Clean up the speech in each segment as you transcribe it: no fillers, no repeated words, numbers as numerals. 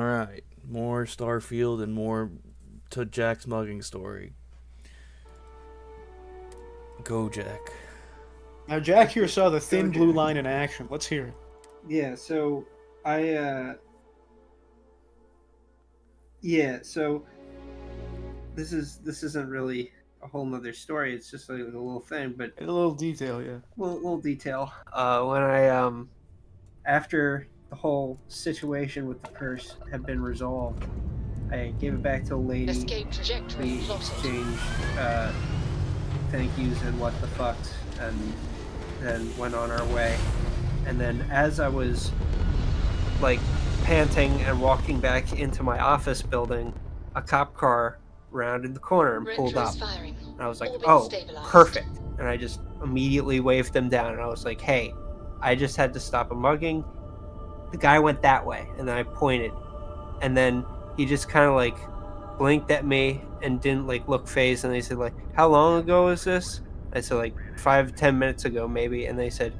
Alright, more Starfield and more to Jack's mugging story. Go, Jack. Now, Jack here saw the thin blue line in action. Let's hear it. Yeah, so this isn't really a whole nother story. It's just like a little thing, but A little detail, yeah. little detail. When I after the whole situation with the purse had been resolved, I gave it back to the lady. Escape trajectory We plotted. exchanged thank yous and what the fucks, and then went on our way. And then as I was like panting and walking back into my office building, a cop car rounded the corner and pulled up. Firing. And I was like, Orbit oh, stabilized. perfect. And I just immediately waved them down. And I was like, hey, I just had to stop a mugging. The guy went that way. And then I pointed. And then he just kind of like blinked at me and didn't like look phased. And they said like, how long ago was this? I said like 5-10 minutes ago maybe. And they said,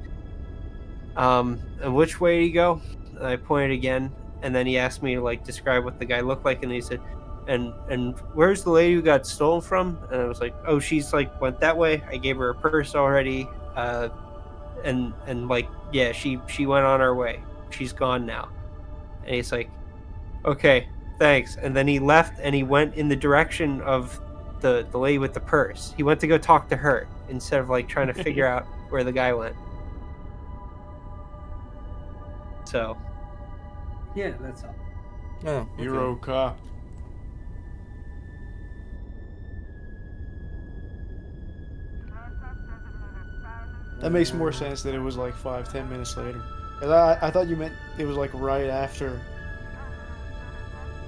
and which way did he go? And I pointed again. And then he asked me to like describe what the guy looked like. And he said, and where's the lady who got stolen from? And I was like, oh, she's like went that way. I gave her a purse already. And like, yeah, she went on her way. She's gone now. And he's like, okay, thanks. And then he left and he went in the direction of the lady with the purse. He went to go talk to her instead of like trying to figure out where the guy went. So, yeah, that's all. Oh, okay. Hero cop. That makes more sense that it was like 5-10 minutes later. 'Cause I thought you meant it was like right after.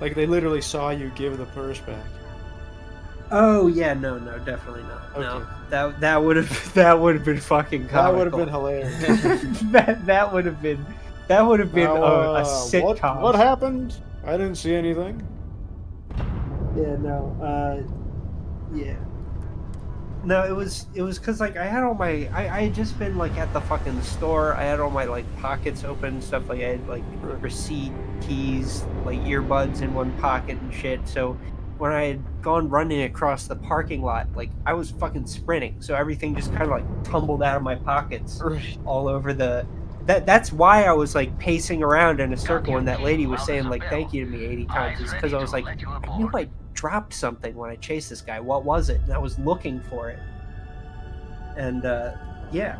Like they literally saw you give the purse back. Oh yeah, no, definitely not. Okay. No, that would have been fucking comical. That would have been hilarious. that would have been Now, a sitcom. What happened? I didn't see anything. Yeah, no, yeah. No, it was because like I had all my I had just been like at the fucking store. I had all my like pockets open and stuff. Like I had like receipt, keys, like earbuds in one pocket and shit. So when I had gone running across the parking lot, like I was fucking sprinting. So everything just kind of like tumbled out of my pockets Right. all over the. That's why I was like pacing around in a circle, and that lady was saying like "thank you" to me 80 times. Is because I was like, I knew I dropped something when I chased this guy. What was it? And I was looking for it. And yeah,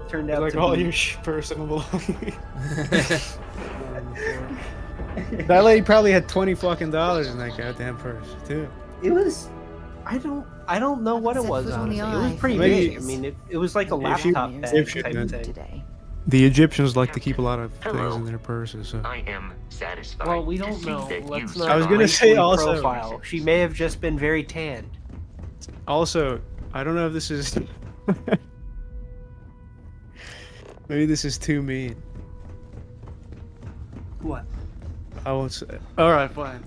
turned out Like to all be... your personal belongings. That lady probably had $20 fucking in that goddamn purse too. It was. I don't know what it was. Foot on the Honestly. It was eye. pretty Maybe- big. I mean, it was like a If she- laptop bag if she- type thing. Today. The Egyptians like to keep a lot of Hello. things in their purses. So. I am satisfied. Well, we to don't see know. that Let's you not. I was gonna say racially also- profile. She may have just been very tanned. Also, I don't know if this is. Maybe this is too mean. What? I won't say. All right, fine.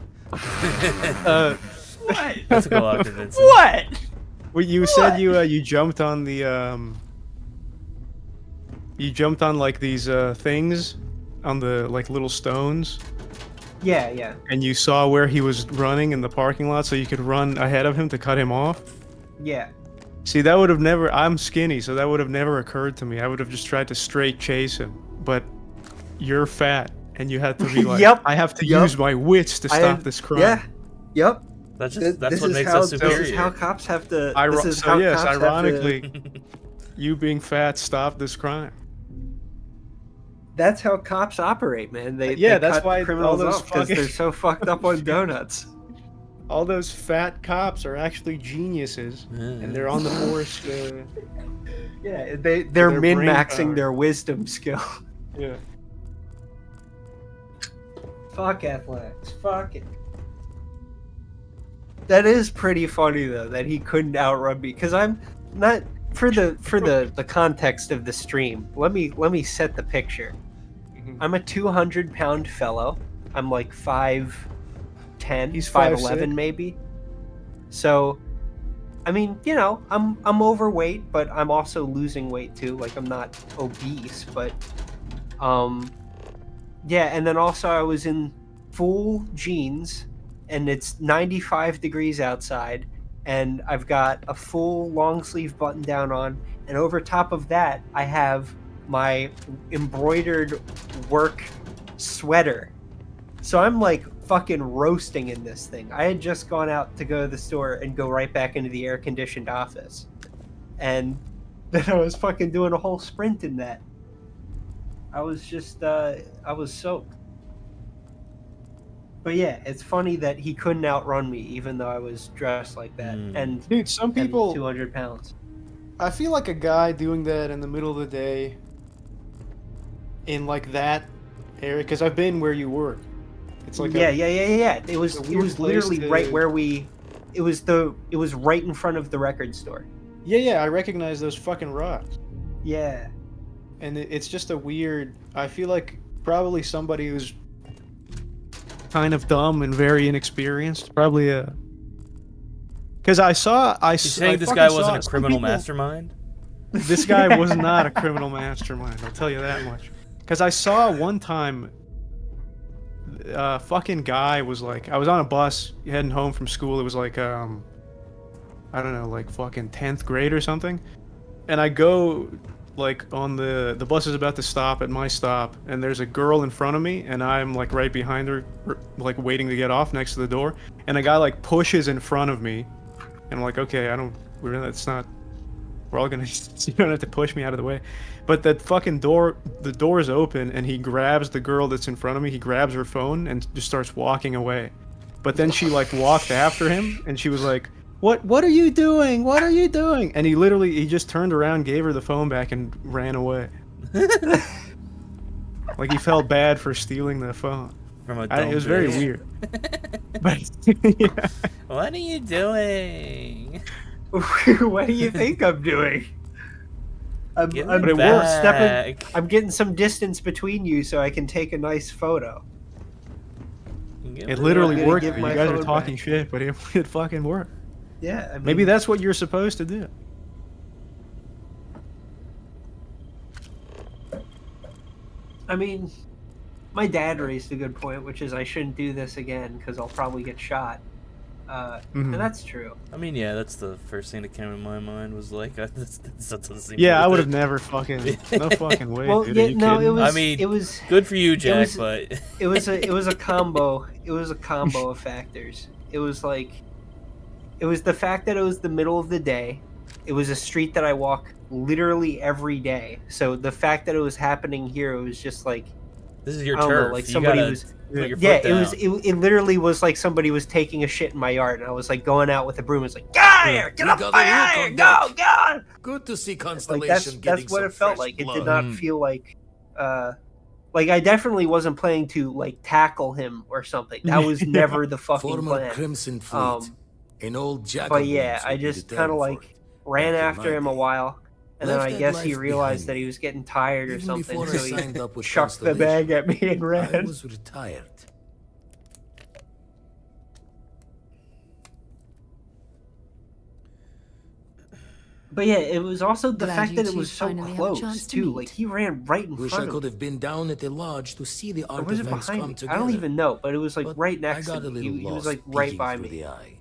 What? That's a lot of convincing. What? Well, you said you jumped on the You jumped on like these things, on the like little stones, Yeah. and you saw where he was running in the parking lot, so you could run ahead of him to cut him off. Yeah. See, that would have never. I'm skinny, so that would have never occurred to me. I would have just tried to straight chase him. But you're fat, and you had to be like, Yep. I have to Yep. use my wits to stop this crime. Yeah. Yep. That's Th- just that's this what is makes how, us superior. This is how cops have to. Iro- this is so how yes, cops have to- ironically, you being fat stopped this crime. That's how cops operate, man. They Yeah, they that's cut why all criminals those off because fucking- they're so fucked up on donuts. All those fat cops are actually geniuses, and they're on the force. Yeah, they're Their min brain maxing power. their wisdom skill. Yeah. Fuck athletics. Fuck it. That is pretty funny though that he couldn't outrun me because I'm not for the context of the stream. Let me set the picture. Mhm. I'm a 200-pound fellow. I'm like 5'10", He's 5'11" 5'6". maybe. So, I mean, you know, I'm overweight, but I'm also losing weight too. Like I'm not obese, but yeah. And then also I was in full jeans, and it's 95 degrees outside, and I've got a full long sleeve button down on, and over top of that, I have my embroidered work sweater. So I'm like fucking roasting in this thing. I had just gone out to go to the store and go right back into the air-conditioned office. And then I was fucking doing a whole sprint in that. I was just, I was soaked. But yeah, it's funny that he couldn't outrun me even though I was dressed like that. And Dude, some people... 200 pounds. I feel like a guy doing that in the middle of the day in like that area, because I've been where you work. It's like yeah. It was literally right where we. It was right in front of the record store. Yeah. I recognize those fucking rocks. Yeah. And it's just a weird. I feel like probably somebody who's kind of dumb and very inexperienced. Probably a. Because You're saying this guy wasn't a criminal mastermind? This guy was not a criminal mastermind. I'll tell you that much. Because I saw one time. Fucking guy was like, I was on a bus heading home from school. It was like I don't know, like fucking 10th grade or something. And I go like on the bus is about to stop at my stop, and there's a girl in front of me, and I'm like right behind her, like waiting to get off next to the door. And a guy like pushes in front of me, and I'm like, okay, we're all gonna, you don't have to push me out of the way. But that fucking the door's open, and he grabs the girl that's in front of me, he grabs her phone and just starts walking away. But then she like walked after him, and she was like, what are you doing? What are you doing? And he just turned around, gave her the phone back, and ran away. Like he felt bad for stealing the phone. From a It was very weird. But yeah. What are you doing? What do you think I'm doing? I'm getting some distance between you so I can take a nice photo. It literally worked. You guys are talking shit, but it fucking worked. Yeah, I mean, maybe that's what you're supposed to do. I mean, my dad raised a good point, which is I shouldn't do this again because I'll probably get shot. And that's true. I mean, yeah, that's the first thing that came in my mind was like, that doesn't seem I would have never fucking, no fucking way. Well, dude, yeah, no, kidding? it was good for you, Jack, but it was a combo. It was a combo of factors. It was like, it was the fact that it was the middle of the day. It was a street that I walk literally every day. So the fact that it was happening here, it was just like, this is your turf. Like somebody was. It literally was like somebody was taking a shit in my yard, and I was like going out with a broom. It's like, get out of here, get up out of here, go. Good to see Constellation. Like that's what it felt like. It did not feel like, like I definitely wasn't planning to like tackle him or something. That was never the fucking Former plan. Crimson Fleet, an old jack. But yeah, I just kind of like ran after him a while. And then I guess he realized that he was getting tired or something, so he chucked the bag at me and ran. I was retired. But yeah, it was also the fact that it was so close too. Like he ran right in Wish front I of could me. have been down at the lodge to see the Or was it artifacts behind come me? together. I don't even know, but it was like But right next I to got a me. little He was lost like right peeking by through me. the eye.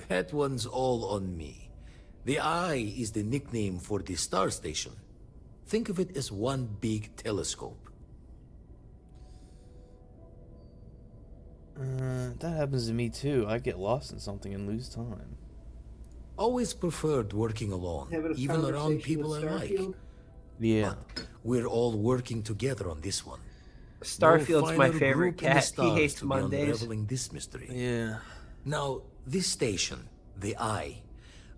That one's all on me. The eye is the nickname for the star station. Think of it as one big telescope. That happens to me too. I get lost in something and lose time. Always preferred working alone, even around people I like. Yeah. But we're all working together on this one. Starfield's No my finer favorite group in the cat. He stars hates to be Mondays. unraveling this mystery. Yeah. Now, this station, the Eye,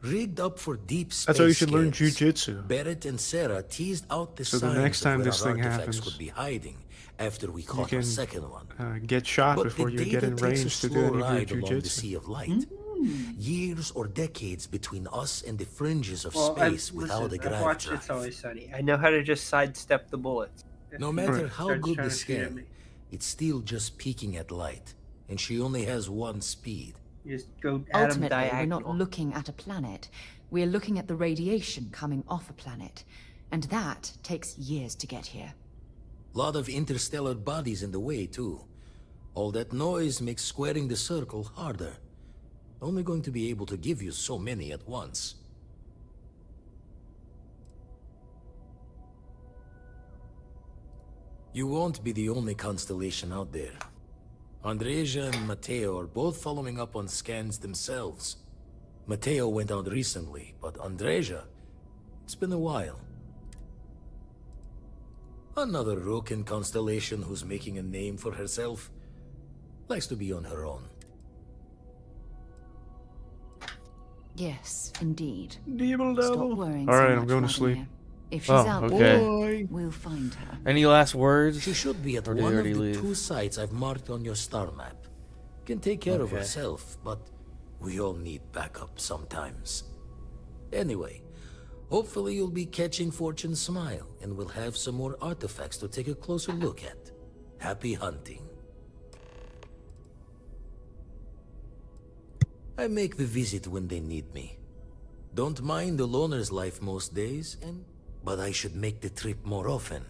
rigged up for deep space. That's how you should learn scans. jujitsu. Barrett and Sarah teased out the So the signs next time of where this our thing artifacts happens, could be hiding after we You caught our can second one. Get shot But before the you data get in takes a range to do slow any ride of your along the jujitsu. sea of light. Years or decades between us and the fringes of Well, space without a I've grav watched drive. It's Always Sunny. I know how to just sidestep the bullets. No If matter he how starts good trying the to shoot at scan, me. it's still just peeking at light, and she only has one speed. You just go at him Ultimately, we're diagonal. not looking at a planet. We're looking at the radiation coming off a planet. And that takes years to get here. Lot of interstellar bodies in the way, too. All that noise makes squaring the circle harder. Only going to be able to give you so many at once. You won't be the only constellation out there. Andreja and Matteo are both following up on scans themselves. Matteo went out recently, but Andreja, it's been a while. Another Roken constellation who's making a name for herself. Likes to be on her own. Yes, indeed. Devil Stop devil. worrying All so right, much, I'm going to sleep. Vladimir. If she's Oh, out okay. there, we'll find her. Any last words? She should be at Or did he one of already the leave? 2 sites I've marked on your star map. Can take care of Okay. herself, but we all need backup sometimes. Anyway, hopefully you'll be catching Fortune's smile, and we'll have some more artifacts to take a closer look at. Happy hunting. I make the visit when they need me. Don't mind the loner's life most days, but I should make the trip more often.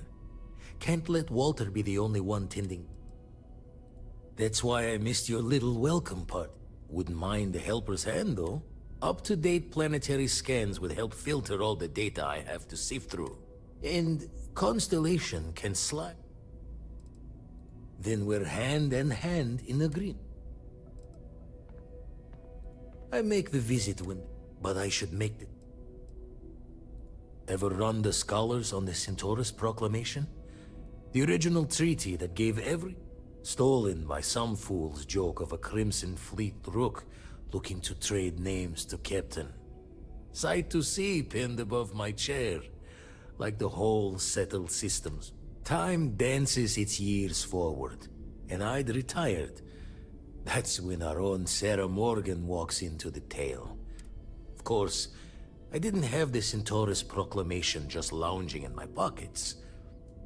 Can't let Walter be the only one tending. That's why I missed your little welcome part. Wouldn't mind the helper's hand, though. Up-to-date planetary scans would help filter all the data I have to sift through. And Constellation can slide. Then we're hand in hand in agreement. I make the visit but I should make the... Ever run the scholars on the Centaurus Proclamation? The original treaty that gave every... Stolen by some fool's joke of a Crimson Fleet rook looking to trade names to Captain. Sight to see pinned above my chair, like the whole settled systems. Time dances its years forward, and I'd retired. That's when our own Sarah Morgan walks into the tale. Of course, I didn't have the Centaurus Proclamation just lounging in my pockets.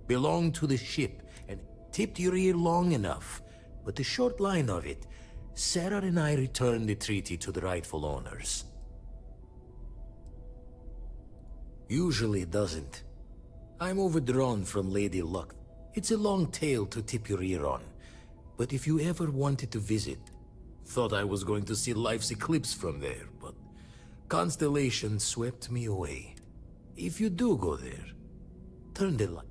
Belonged to the ship, and tipped your ear long enough. But the short line of it, Sarah and I returned the treaty to the rightful owners. Usually it doesn't. I'm overdrawn from Lady Luck. It's a long tale to tip your ear on. But if you ever wanted to visit, thought I was going to see life's eclipse from there, but Constellation swept me away. If you do go there, turn the light.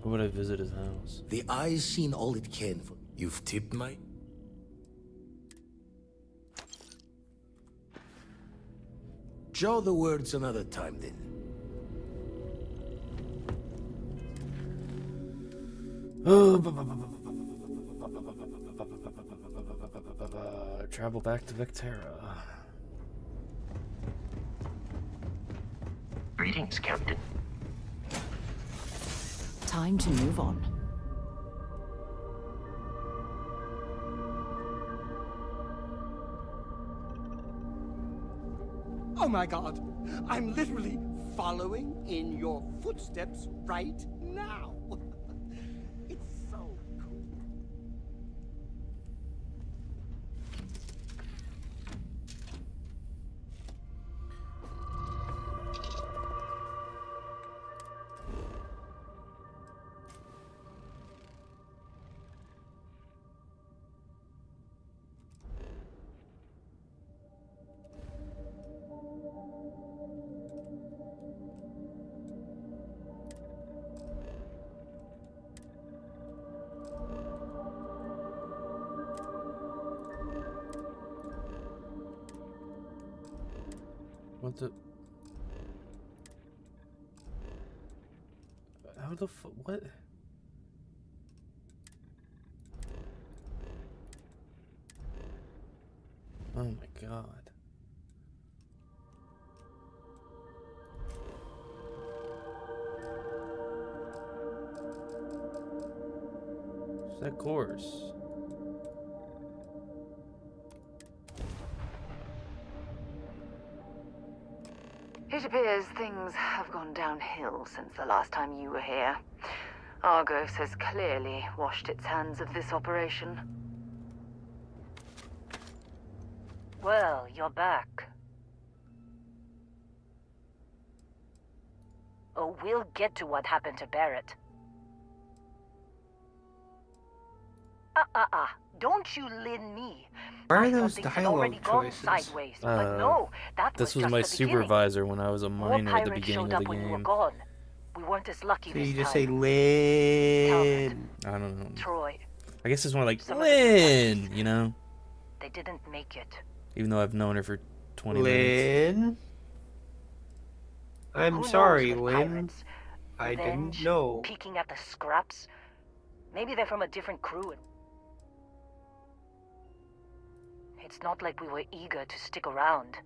Or would I visit his house? The eye's seen all it can for. You've tipped my... Jaw the words another time, then. Travel back to Vectera. Greetings, Captain. Time to move on. Oh my god, I'm literally following in your footsteps right now. It's so cool. What the? How the fuck? What? Oh my god. Set course. It appears things have gone downhill since the last time you were here. Argos has clearly washed its hands of this operation. Well, you're back. Oh, we'll get to what happened to Barrett. Don't you lin me. Why are I those thought things had already dialogue gone choices? sideways, but no, that This was just my the beginning. supervisor when I was a More minor at the pirates beginning showed of up the when you were game. gone. We weren't as lucky So this you just time. say Lynn. I don't know. Troy, I guess it's more like Some of the Lynn, you know? they didn't make it. Even though I've known her for 20 minutes. Lynn? I'm Who knows sorry, with Lynn. pirates? I Revenge, didn't know. Peeking at the scraps. Maybe they're from a different crew. It's not like we were eager to stick around,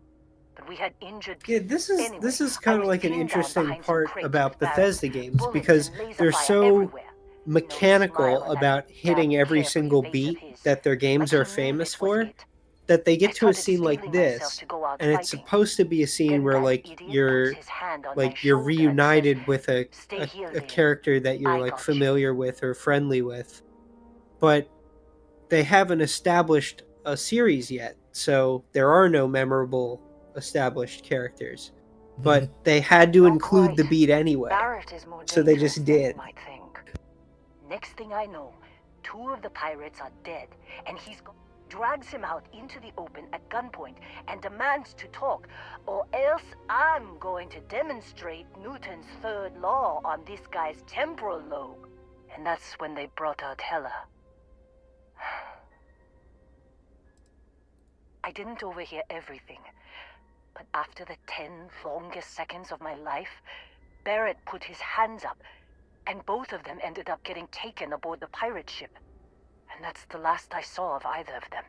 but we had injured Yeah, people. this is Anyway, kind I of was like an pinned down interesting behind some part crates about with barrels, Bethesda games bullets because and laser they're fire so everywhere. mechanical Smile and about that hitting damn every carefree single face of beat his. that their games Like are he knew famous this was for, it. that they I get to a started scene like steeling myself this, to go out and it's fighting. supposed to be a scene Then where that like idiot you're puts his hand on my you're shoulder and reunited says, with "Stay here, a Lynn. character that you're I like got you." familiar with or friendly with, but they haven't established a series yet, so there are no memorable established characters. But they had to Not include the quite. beat anyway. Barrett is more So they dangerous just than you did. might think. Next thing I know, 2 of the pirates are dead, and drags him out into the open at gunpoint and demands to talk, or else I'm going to demonstrate Newton's third law on this guy's temporal lobe. And that's when they brought out Hella. I didn't overhear everything, but after the 10 longest seconds of my life, Barrett put his hands up, and both of them ended up getting taken aboard the pirate ship. And that's the last I saw of either of them.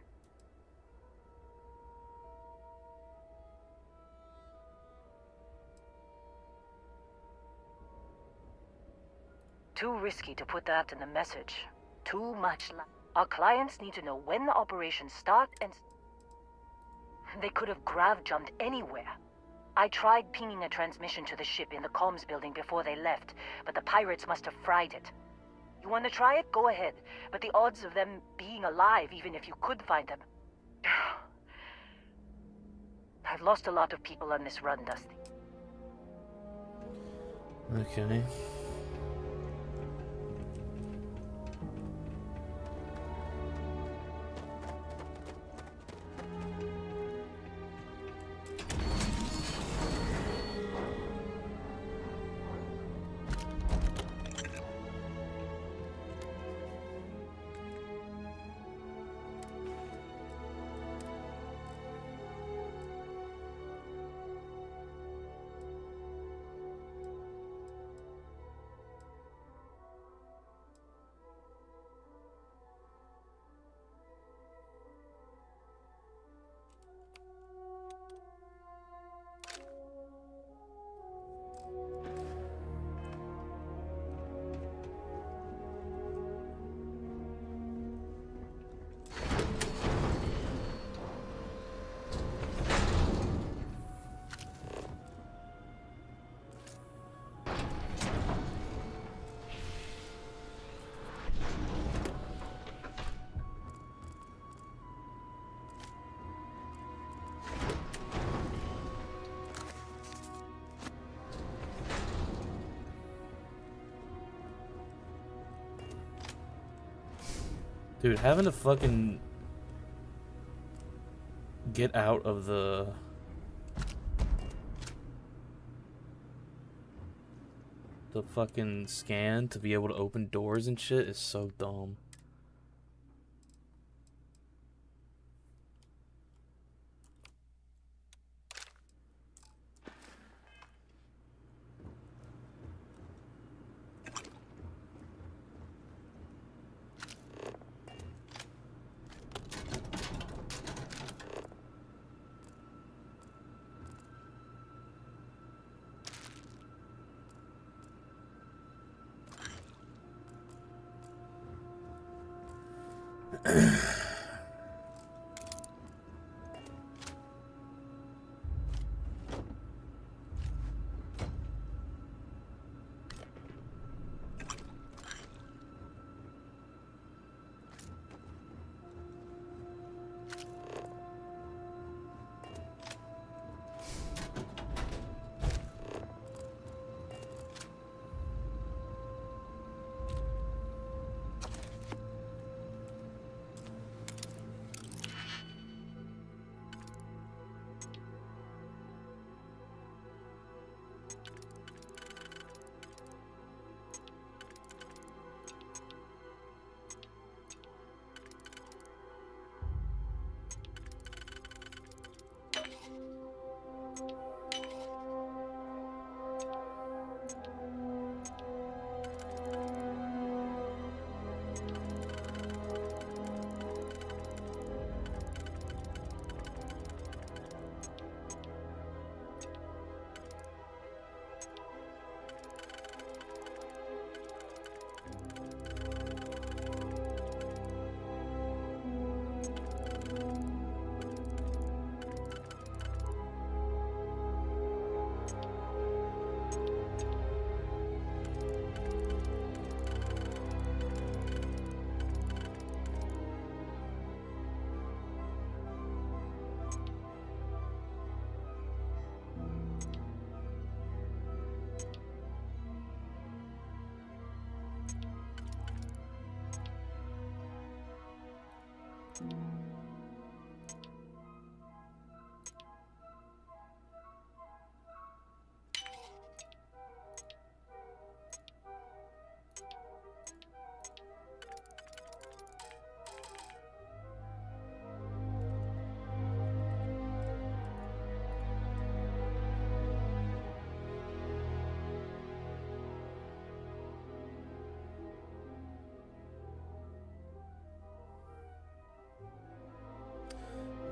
Too risky to put that in the message. Too much. Our clients need to know when the operations start and... They could have grav-jumped anywhere. I tried pinging a transmission to the ship in the comms building before they left, but the pirates must have fried it. You want to try it? Go ahead. But the odds of them being alive, even if you could find them... I've lost a lot of people on this run, Dusty. Okay. Dude, having to fucking get out of the fucking scan to be able to open doors and shit is so dumb.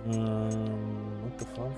What the fuck?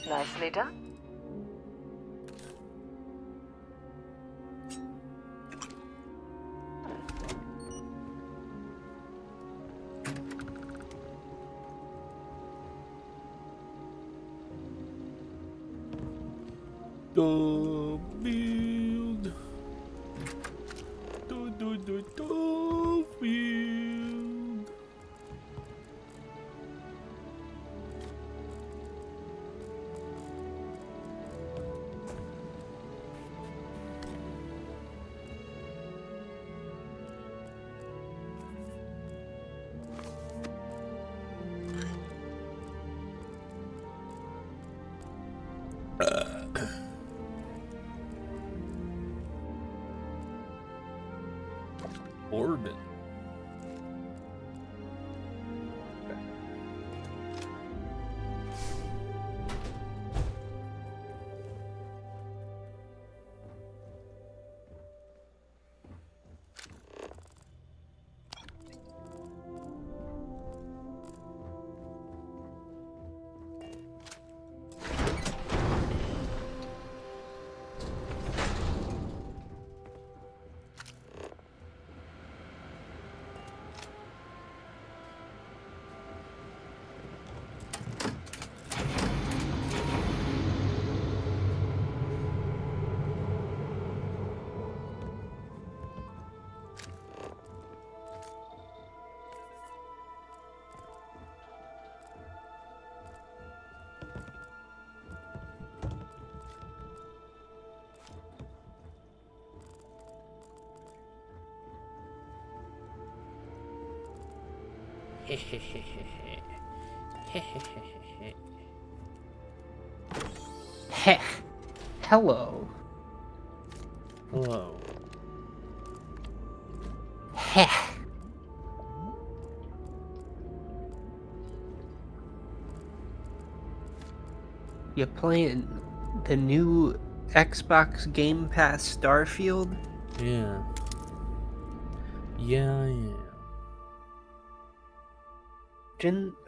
Nicely done. Starfield. Starfield. Orbit. Heh. Hello. Hello. Heh. You playing the new Xbox Game Pass Starfield? Yeah. Yeah, I am.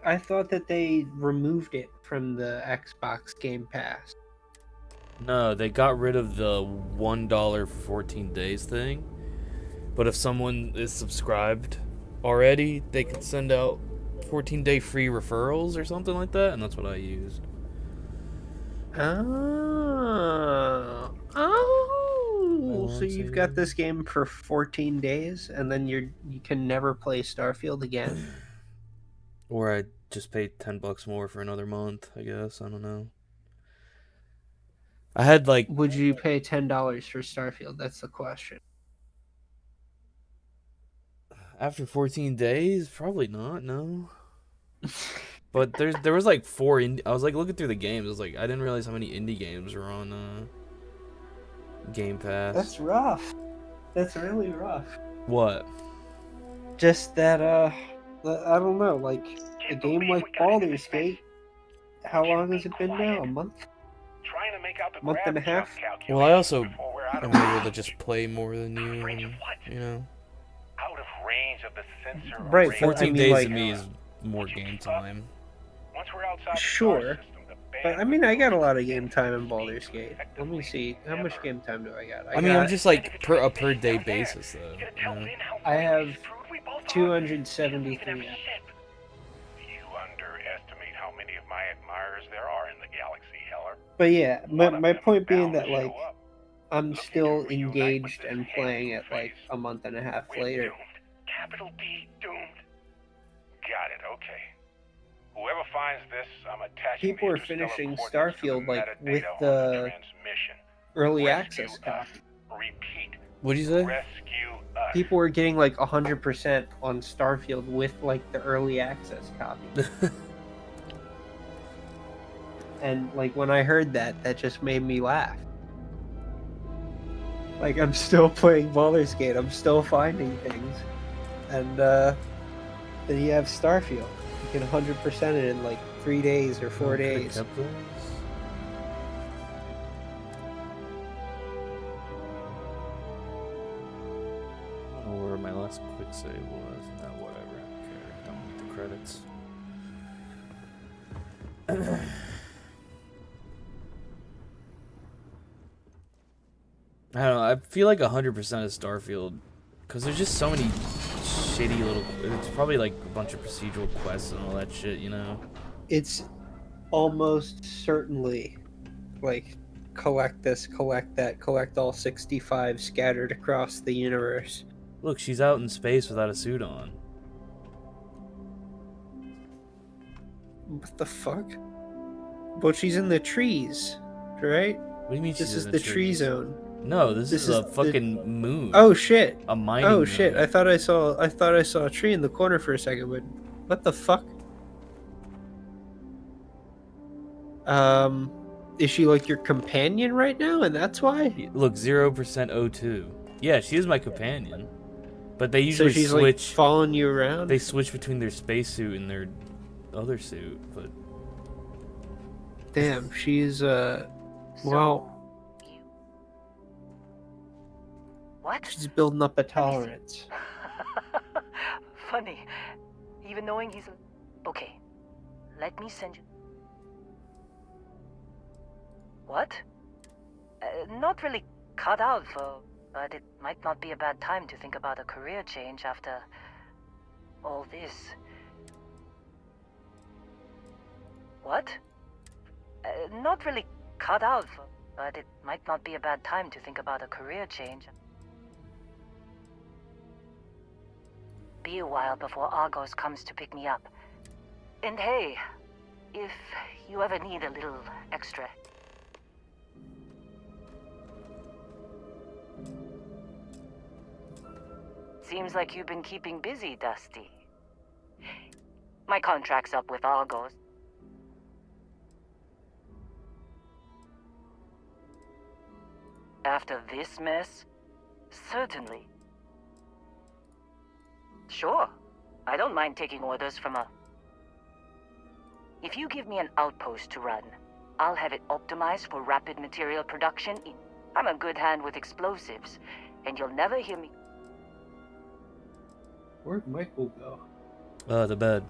I thought that they removed it from the Xbox Game Pass. No, they got rid of the $1 for 14 days thing, But if someone is subscribed already, they can send out 14-day free referrals or something like that, and that's what I used. So you've got this game for 14 days, and then you can never play Starfield again. Or I just paid $10 more for another month, I guess. I don't know. I had like Would you pay $10 for Starfield? That's the question. after 14 days, probably not. No. But there was like 4 I was like looking through the games. I was like, I didn't realize how many indie games were on Game Pass. That's rough. That's really rough. What? Just that I don't know, like a game like Baldur's Gate. How long has it been now? A month? Month and a half? Well, I also am able to just play more than you, and, you know. Out of range of the sensor. Right, but 14 I mean, days like, to me is more game time. Once we're outside the Sure. star system, the But I mean, I got a lot of game time in Baldur's Gate. Let me see. How much game time do I got? I mean, I'm just like per day basis though. You know? I have 273 You underestimate how many of my admirers there are in the galaxy, Heller. But yeah, One of my them point is being bound to that like show up. I'm Looking still to reunite engaged with and this playing handsome it like face. a month and a half We're later. doomed. Capital D, doomed. Got it, okay. Whoever finds this, I'm attaching People the are interstellar finishing coordinates to Starfield the like metadata with on the transmission. early Rescue access us. copy. Repeat. Eh? What'd you say? Rescue us. People were getting like 100% on Starfield with like the early access copy. And like when I heard that, that just made me laugh. Like I'm still playing Baldur's Gate, I'm still finding things, and then you have Starfield. You can 100% it in like 3 days or 4 Could've days. kept those. I don't know where my last quick save was. No, whatever. I don't care. Don't need the credits. I don't know. I feel like 100% is Starfield because there's just so many shitty little. It's probably like a bunch of procedural quests and all that shit, you know. It's almost certainly like collect this, collect that, collect all 65 scattered across the universe. Look, she's out in space without a suit on. What the fuck? But she's in the trees, right? What do you mean she's This is in the tree trees? zone. No, this This is is a the- fucking moon. Oh shit! A mining Oh shit! moon. I thought I saw a tree in the corner for a second, but what the fuck? Is she like your companion right now, and that's why? Look, 0% O2. Yeah, she is my companion. But they So usually she's like switch. following you around. They switch between their spacesuit and their other suit. But Damn, she's well, What? she's building up a tolerance. Funny. Even knowing he's a... Okay. Let me send you... What? Not really cut out for... But it might not be a bad time to think about a career change after... all this. What? Not really cut out for... But it might not be a bad time to think about a career change. Be a while before Argos comes to pick me up. And hey, if you ever need a little extra... Seems like you've been keeping busy, Dusty. My contract's up with Argos. After this mess? Certainly. Sure. I don't mind taking orders from a... If you give me an outpost to run, I'll have it optimized for rapid material production. I'm a good hand with explosives, and you'll never hear me... Where'd Michael go? the bed.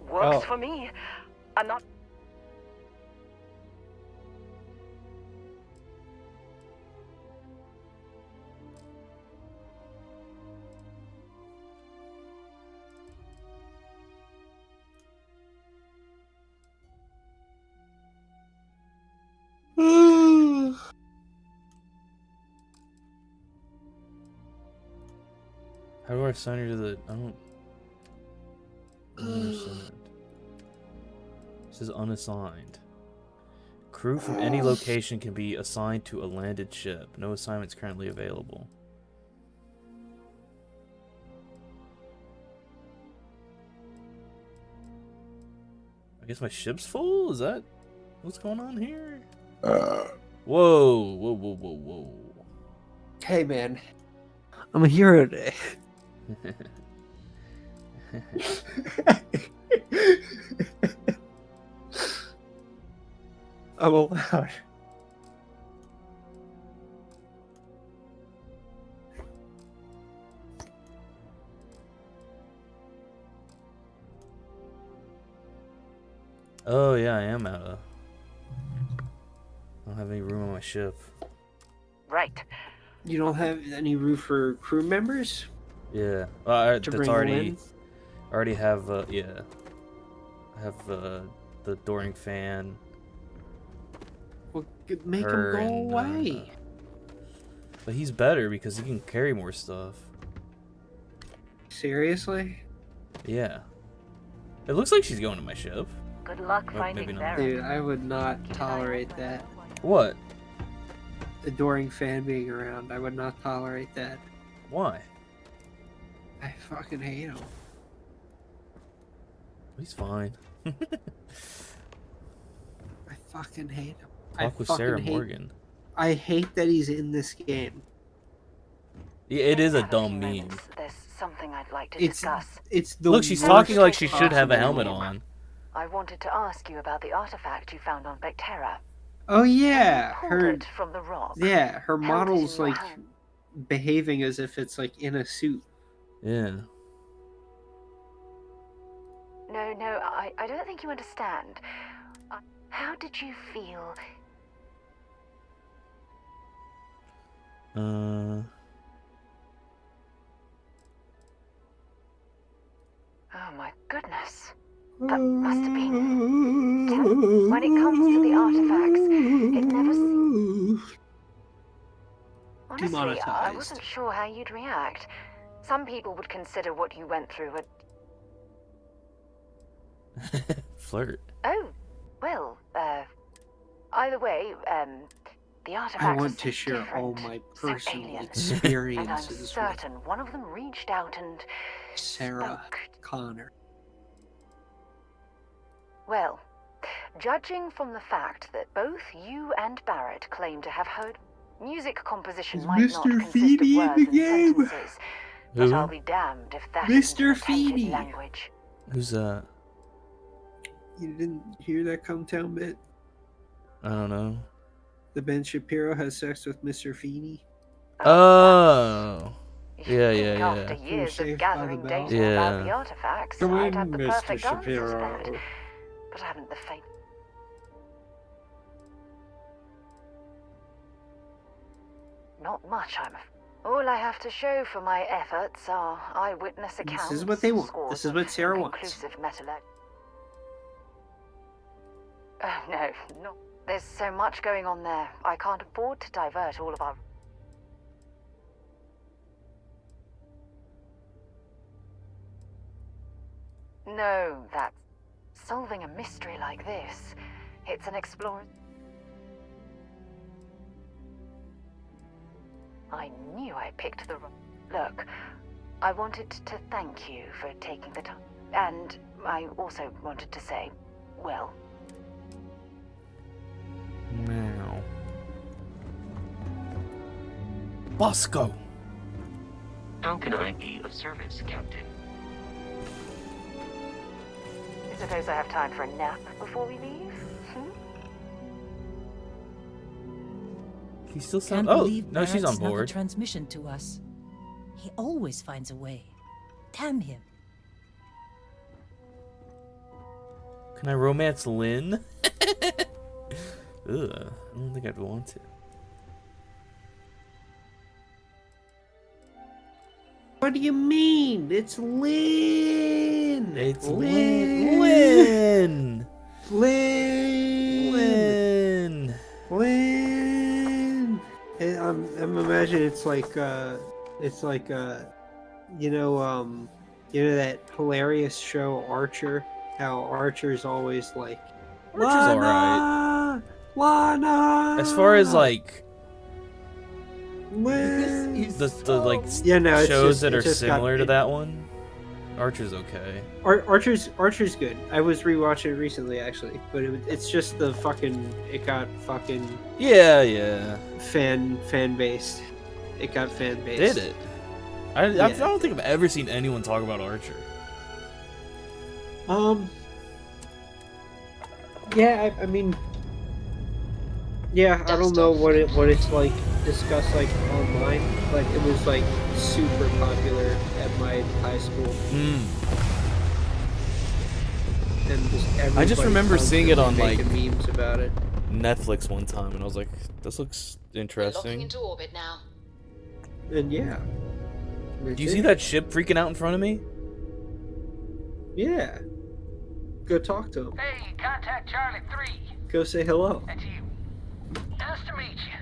Works Oh. for me. I'm not... How do I assign her to the? I don't understand. It says unassigned. Crew from any location can be assigned to a landed ship. No assignments currently available. I guess my ship's full? Is that what's going on here? Whoa, whoa, whoa, whoa, whoa. Hey, man. I'm a hero today. I'm allowed. Oh yeah, I am out of. I don't have any room on my ship. Right. You don't have any room for crew members Yeah, to that's bring them already have. Yeah, I have the Doring fan. Well, make him her go and, away. But he's better because he can carry more stuff. Seriously? Yeah. It looks like she's going to my ship. Good luck Well, finding maybe not. Baron. Dude, I would not tolerate that. What? Adoring fan being around. I would not tolerate that. Why? I fucking hate him. He's fine. I fucking hate him. Talk with Sarah Morgan. I hate that he's in this game. Yeah, it is a Have few dumb meme. moments. There's something I'd like to It's discuss. it's the Look, she's worst talking like she should have a possible helmet meme. on. I wanted to ask you about the artifact you found on Vectera. Oh yeah, Pulled her it from the rock. yeah, her Held it model's in your like hand. behaving as if it's like in a suit. Yeah. No, I don't think you understand. How did you feel? Oh my goodness. That must have been... When it comes to the artifacts, it never... Honestly, I Demonetized. wasn't sure how you'd react. Some people would consider what you went through a... Flirt. Oh, well, either way, the artifacts I are want so to share all different, my so personal alien. And I'm experiences with certain one of them reached out and Sarah spoke. Connor. Well, judging from the fact that both you and Barrett claim to have heard, music composition Is might not Mr. consist Feeny of in words the and game? sentences, but Who? I'll be damned if that Mr. isn't a tainted Feeny. language. Who's that? You didn't hear that Cometown bit? I don't know. The Ben Shapiro has sex with Mr. Feeney. Oh. You'd Yeah, think yeah, After yeah. years Saved of by the gathering Bell. data about Yeah. the artifacts, Come I'd in, have the Mr. perfect answers to Shapiro. that. But I haven't the faint. Not much, I'm afraid. All I have to show for my efforts are eyewitness accounts. This is what they want. scores This is of what Sarah wants. conclusive metallurgy. Oh no, no. There's so much going on there. I can't afford to divert all of our... No, that's... Solving a mystery like this, it's an explorer... I knew I picked the wrong... Look, I wanted to thank you for taking the time. And I also wanted to say, well... Meow. Bosco. How can I be of service, Captain? I suppose I have time for a nap before we leave? Hmm? He still Can't sounds. Oh believe no, she's Barrett on snuck a board. transmission to us. He always finds a way. Damn him. Can I romance Lynn? Ugh, I don't think I'd want to. What do you mean? It's Lynn! It's Lynn. Lynn. Lynn! Lynn. Lynn! I'm imagining it's like You know that hilarious show Archer? How Archer's always like, Archer's alright. Lana! As far as like Liz! the like Yeah, no, it's shows just- that it are just got- similar to it- that one, Archer's okay. Archer's good. I was rewatching it recently actually, but it's just it got fucking Yeah. fan based. It got fan based. Did it? I Yeah. don't think I've ever seen anyone talk about Archer. Yeah, I mean, yeah, I don't know what it's like discussed like online, but it was like super popular at my high school, and just I just everybody remember seeing it on constantly like making memes about it. Netflix one time, and I was like, "This looks interesting." orbit now. And yeah, Do you see that ship freaking out in front of me? Yeah, go talk to him. Hey, contact Charlie 3. Go say hello. That's you. Nice to meet you.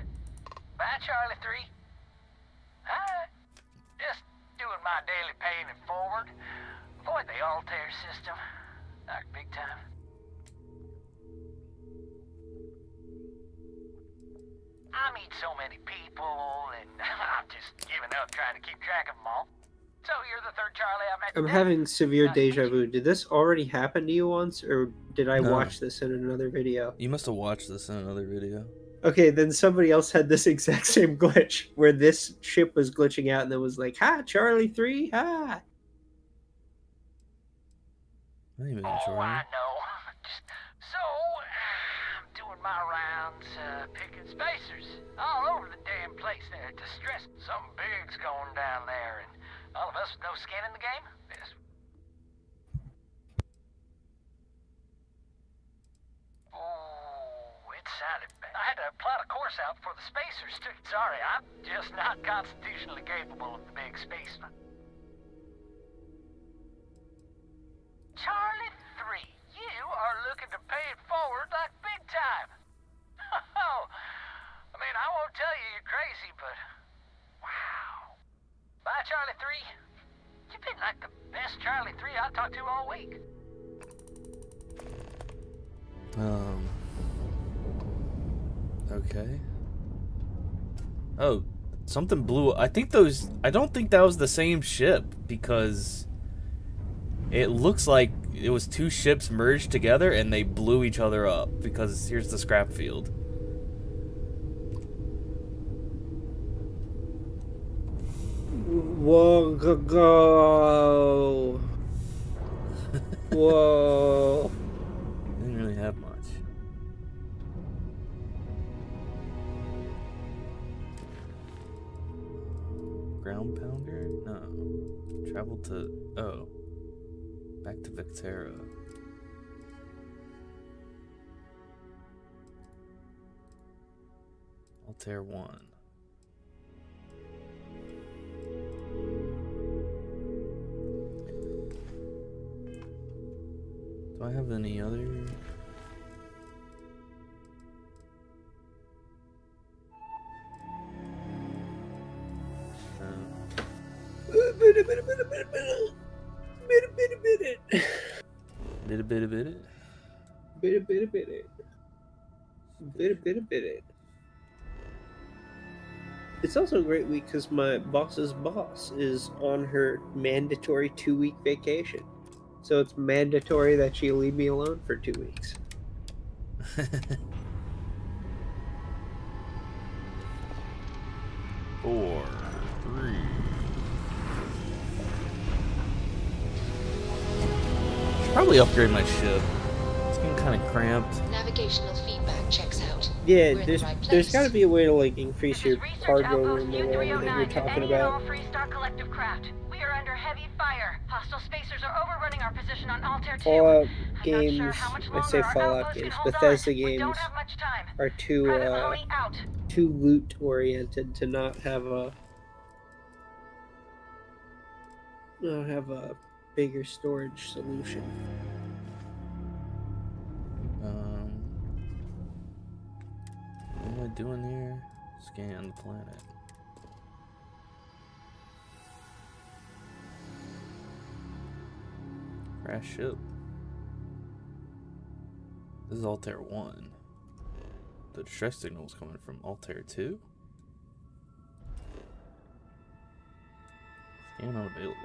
Bye, Charlie 3. Hi. Just doing my daily paying it forward. Avoid the Altair system. Like big time. I meet so many people, and I'm just giving up trying to keep track of them all. So you're the third Charlie I met I'm today? having severe deja vu. Did this already happen to you once, or did I No. watch this in another video? You must have watched this in another video. Okay, then somebody else had this exact same glitch where this ship was glitching out and it was like, "Hi, Charlie 3, hi." I didn't even Oh, Charlie. I know. So, I'm doing my rounds, picking spacers all over the damn place. They're distressed. Something big's going down there, and all of us with no skin in the game? Yes. Oh, it sounded bad. I had to plot a course out for the spacers, too. Sorry, I'm just not constitutionally capable of the big spaceman. Charlie 3, you are looking to pay it forward like big time. Oh, I mean, I won't tell you you're crazy, but wow. Bye, Charlie 3. You've been like the best Charlie 3 I talked to all week. Okay. Oh, something blew. I don't think that was the same ship, because it looks like it was two ships merged together and they blew each other up, because here's the scrap field. Whoa, go. Whoa. Didn't really have much. Ground pounder? No. Travel to... Oh. Back to Vectera. Altair 1. Do I have any other... It's also a great week because my boss's boss is on her mandatory 2-week vacation. So it's mandatory that she leave me alone for 2 weeks. 4, 3. Should probably upgrade my ship. It's getting kind of cramped. Navigational feedback checks out. Yeah, We're in the there's right there's place. got to be a way to like increase your Research cargo Outpost room or whatever that you're U-309 to talking any and all about. Freestar Collective craft. We are under heavy fire. Hostile spacers are overrunning our position on Altair 2. Fallout I'm not games, sure how much I longer say our Fallout outpost can games, hold Bethesda on. We games don't have much time. are Private Mahoney out. too loot oriented to not have a bigger storage solution. What am I doing here? Scan the planet. Crash ship. This is Altair 1. The distress signal is coming from Altair 2. Scan unavailable.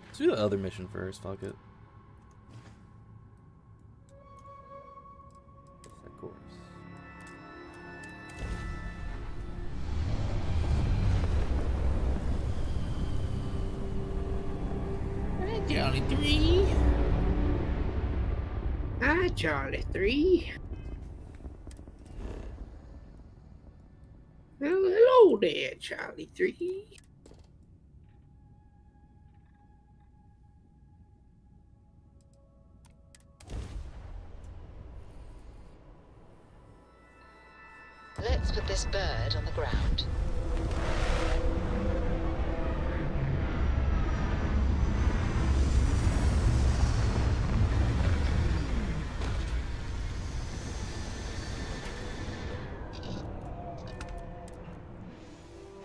Let's do the other mission first, fuck it. Of course. Charlie 3. Hi, Charlie 3. Well, hello there, Charlie 3. Let's put this bird on the ground.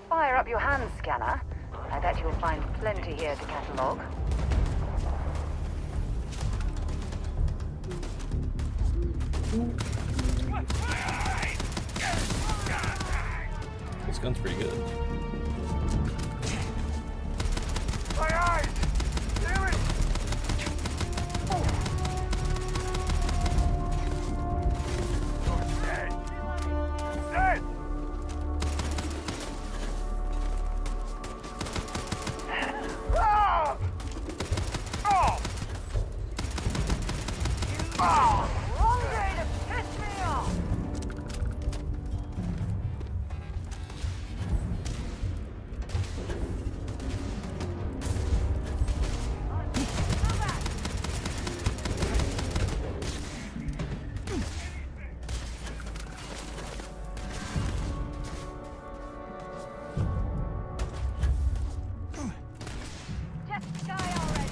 Fire up your hand scanner. I bet you'll find plenty here to catalogue. This gun's pretty good. My eyes! Damn it! Oh, dead! Dead! Ah! Oh! Oh! Wrong day to piss me off! Just die already!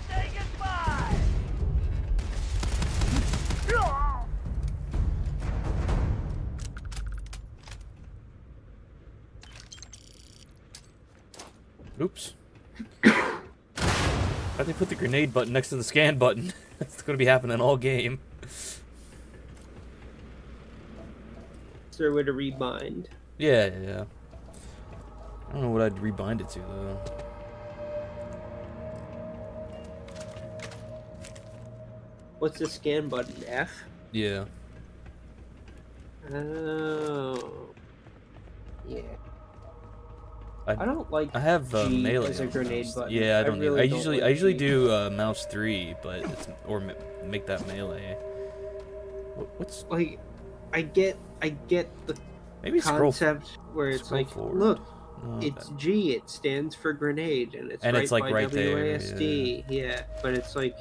Say goodbye! Oops. Why'd they put the grenade button next to the scan button? That's gonna be happening all game. Is there a way to rebind? Yeah. I don't know what I'd rebind it to though. What's the scan button? F? Yeah. Oh. Yeah. I don't like I have G melee as a on grenade mouse. button. Yeah, I don't. really I don't usually like G. do mouse 3, but it's make that melee. What's Like, I get the maybe scroll concept where it's scroll like, forward. look, No, it's G. It stands for grenade, and it's And right it's, like, by right there, WASD. Yeah, but it's like,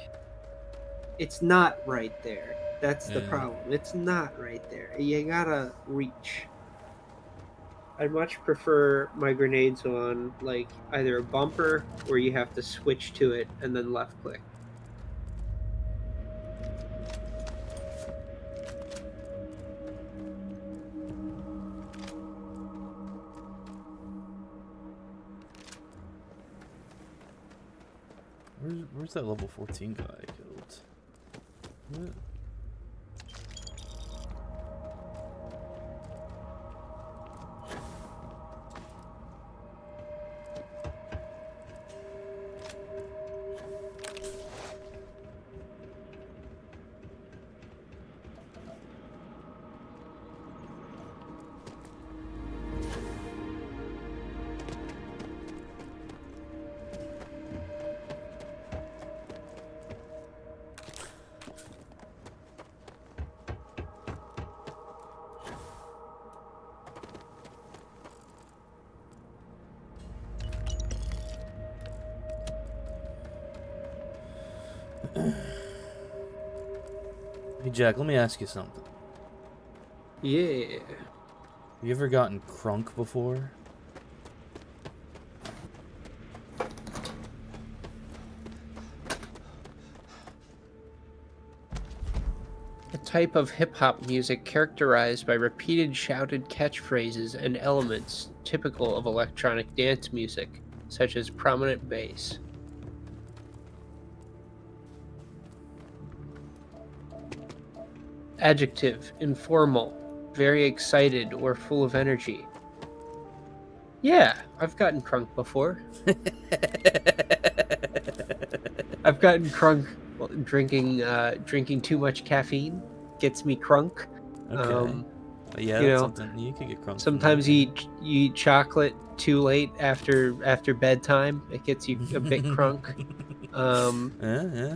it's not right there. That's the Yeah. problem. It's not right there. You gotta reach. I much prefer my grenades on like either a bumper where you have to switch to it and then left click. Where's that level 14 guy I killed? What? Hey Jack, let me ask you something. Yeah. You ever gotten crunk before? A type of hip-hop music characterized by repeated shouted catchphrases and elements typical of electronic dance music, such as prominent bass. Adjective, informal, very excited or full of energy. Yeah, I've gotten crunk before. I've gotten crunk drinking too much caffeine gets me crunk. Okay. Yeah, you that's know, something you could get crunk. Sometimes you eat chocolate too late after bedtime. It gets you a bit crunk. Yeah.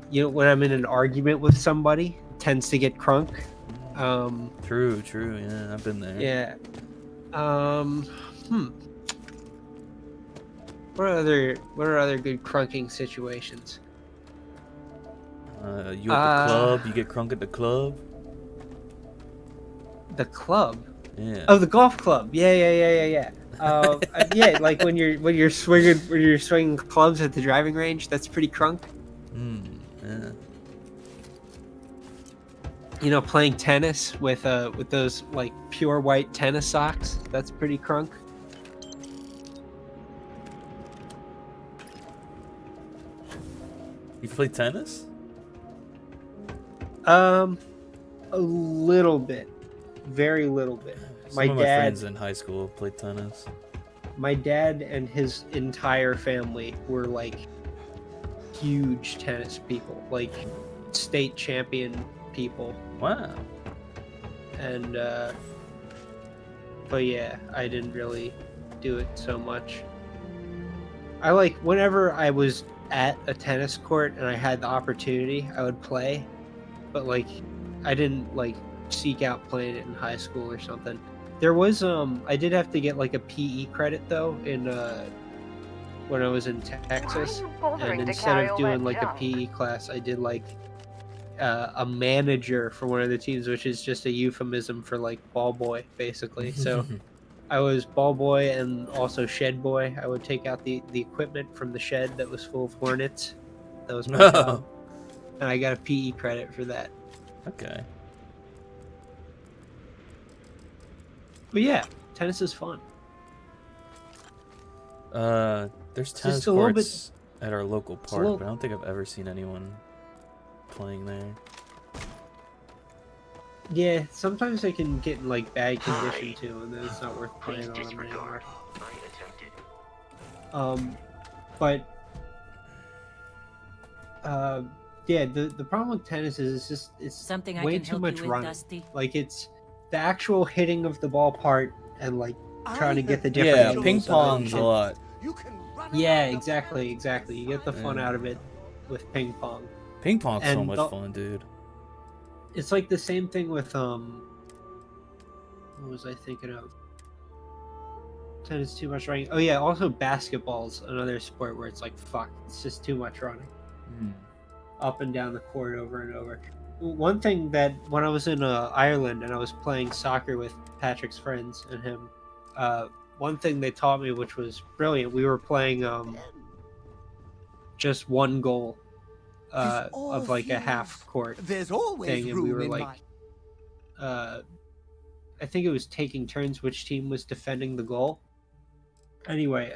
You know, when I'm in an argument with somebody, it tends to get crunk. True. Yeah, I've been there. Yeah. What are other good crunking situations? You at the club? You get crunk at the club? The club? Yeah. Oh, the golf club. Yeah. Yeah, like when you're swinging clubs at the driving range. That's pretty crunk. Yeah. You know, playing tennis with those like pure white tennis socks. That's pretty crunk. You play tennis? A little bit, very little bit. Some of my friends in high school played tennis. My dad and his entire family were like huge tennis people, like state champion people. Wow. And but yeah, I didn't really do it so much. I like whenever I was at a tennis court and I had the opportunity, I would play, but like I didn't like seek out playing it in high school or something. There was I did have to get like a PE credit though in when I was in Texas, and instead of doing like a PE class, I did like a manager for one of the teams, which is just a euphemism for like ball boy basically. So I was ball boy and also shed boy. I would take out the equipment from the shed that was full of hornets. That was my job. And I got a PE credit for that. Okay. But yeah, tennis is fun. There's tennis courts at our local park, but I don't think I've ever seen anyone playing there. Yeah, sometimes they can get in like bad condition too, and then it's not worth playing on them anymore. But yeah, the problem with tennis is it's Something way I can too help much you with, running. Dusty? Like it's the actual hitting of the ball part and like trying to get the different Yeah, angles ping of it. pong's a lot. Yeah, exactly. You get the fun out of it with ping pong. Ping pong's so And much fun, dude. It's like the same thing with what was I thinking of? Tennis too much running. Oh yeah, also basketball's another sport where it's like fuck, it's just too much running. Up and down the court over and over. One thing that when I was in Ireland and I was playing soccer with Patrick's friends and him, one thing they taught me which was brilliant. We were playing just one goal of like a half court thing, and we were like I think it was taking turns which team was defending the goal. Anyway,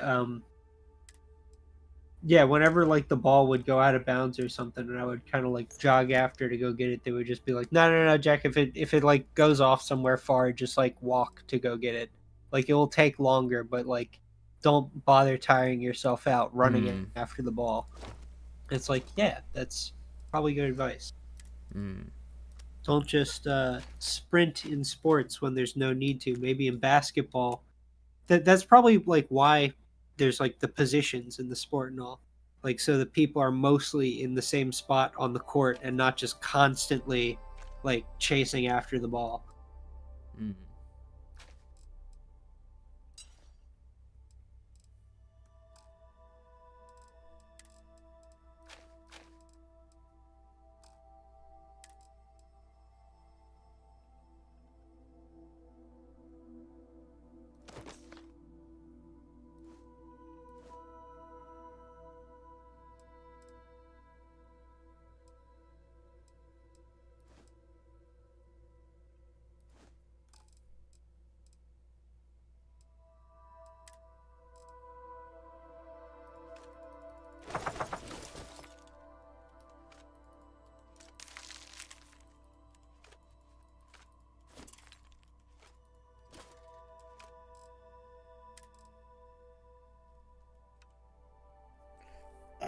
yeah, whenever like the ball would go out of bounds or something and I would kind of like jog after to go get it, they would just be like, no, Jack, if it like goes off somewhere far, just like walk to go get it. Like it will take longer, but like don't bother tiring yourself out running it after the ball. It's like, yeah, that's probably good advice. Don't just sprint in sports when there's no need to. Maybe in basketball, that's probably like why there's like the positions in the sport and all. Like so the people are mostly in the same spot on the court and not just constantly like chasing after the ball.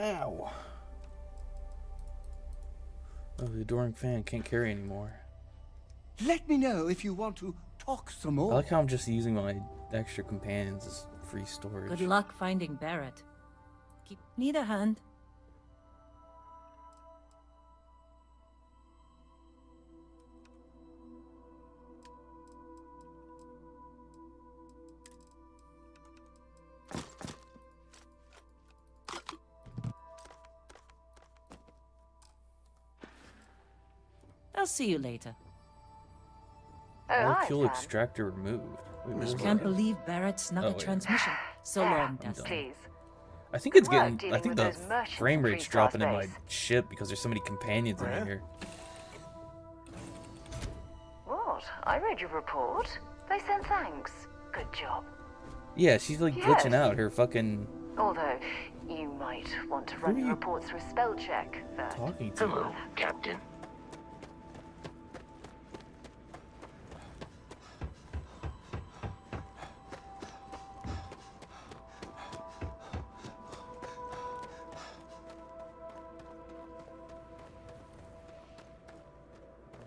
Ow. Oh, the adoring fan can't carry anymore. Let me know if you want to talk some more. I like how I'm just using my extra companions as free storage. Good luck finding Barrett. Need a hand? I'll see you later. Molecule extractor removed. Wait, what was Can't that? believe Barrett snuck a wait. transmission. So long, Dustin. Please. I think it's Good work getting. dealing I think with the those merchants frame in rate's Freestar dropping in my space. ship because there's so many companions in here. What? I read your report. They sent thanks. Good job. Yeah, she's like Yes. glitching out. Her fucking Although, you might want to run are your you reports through spell check first. talking to. Hello, Captain.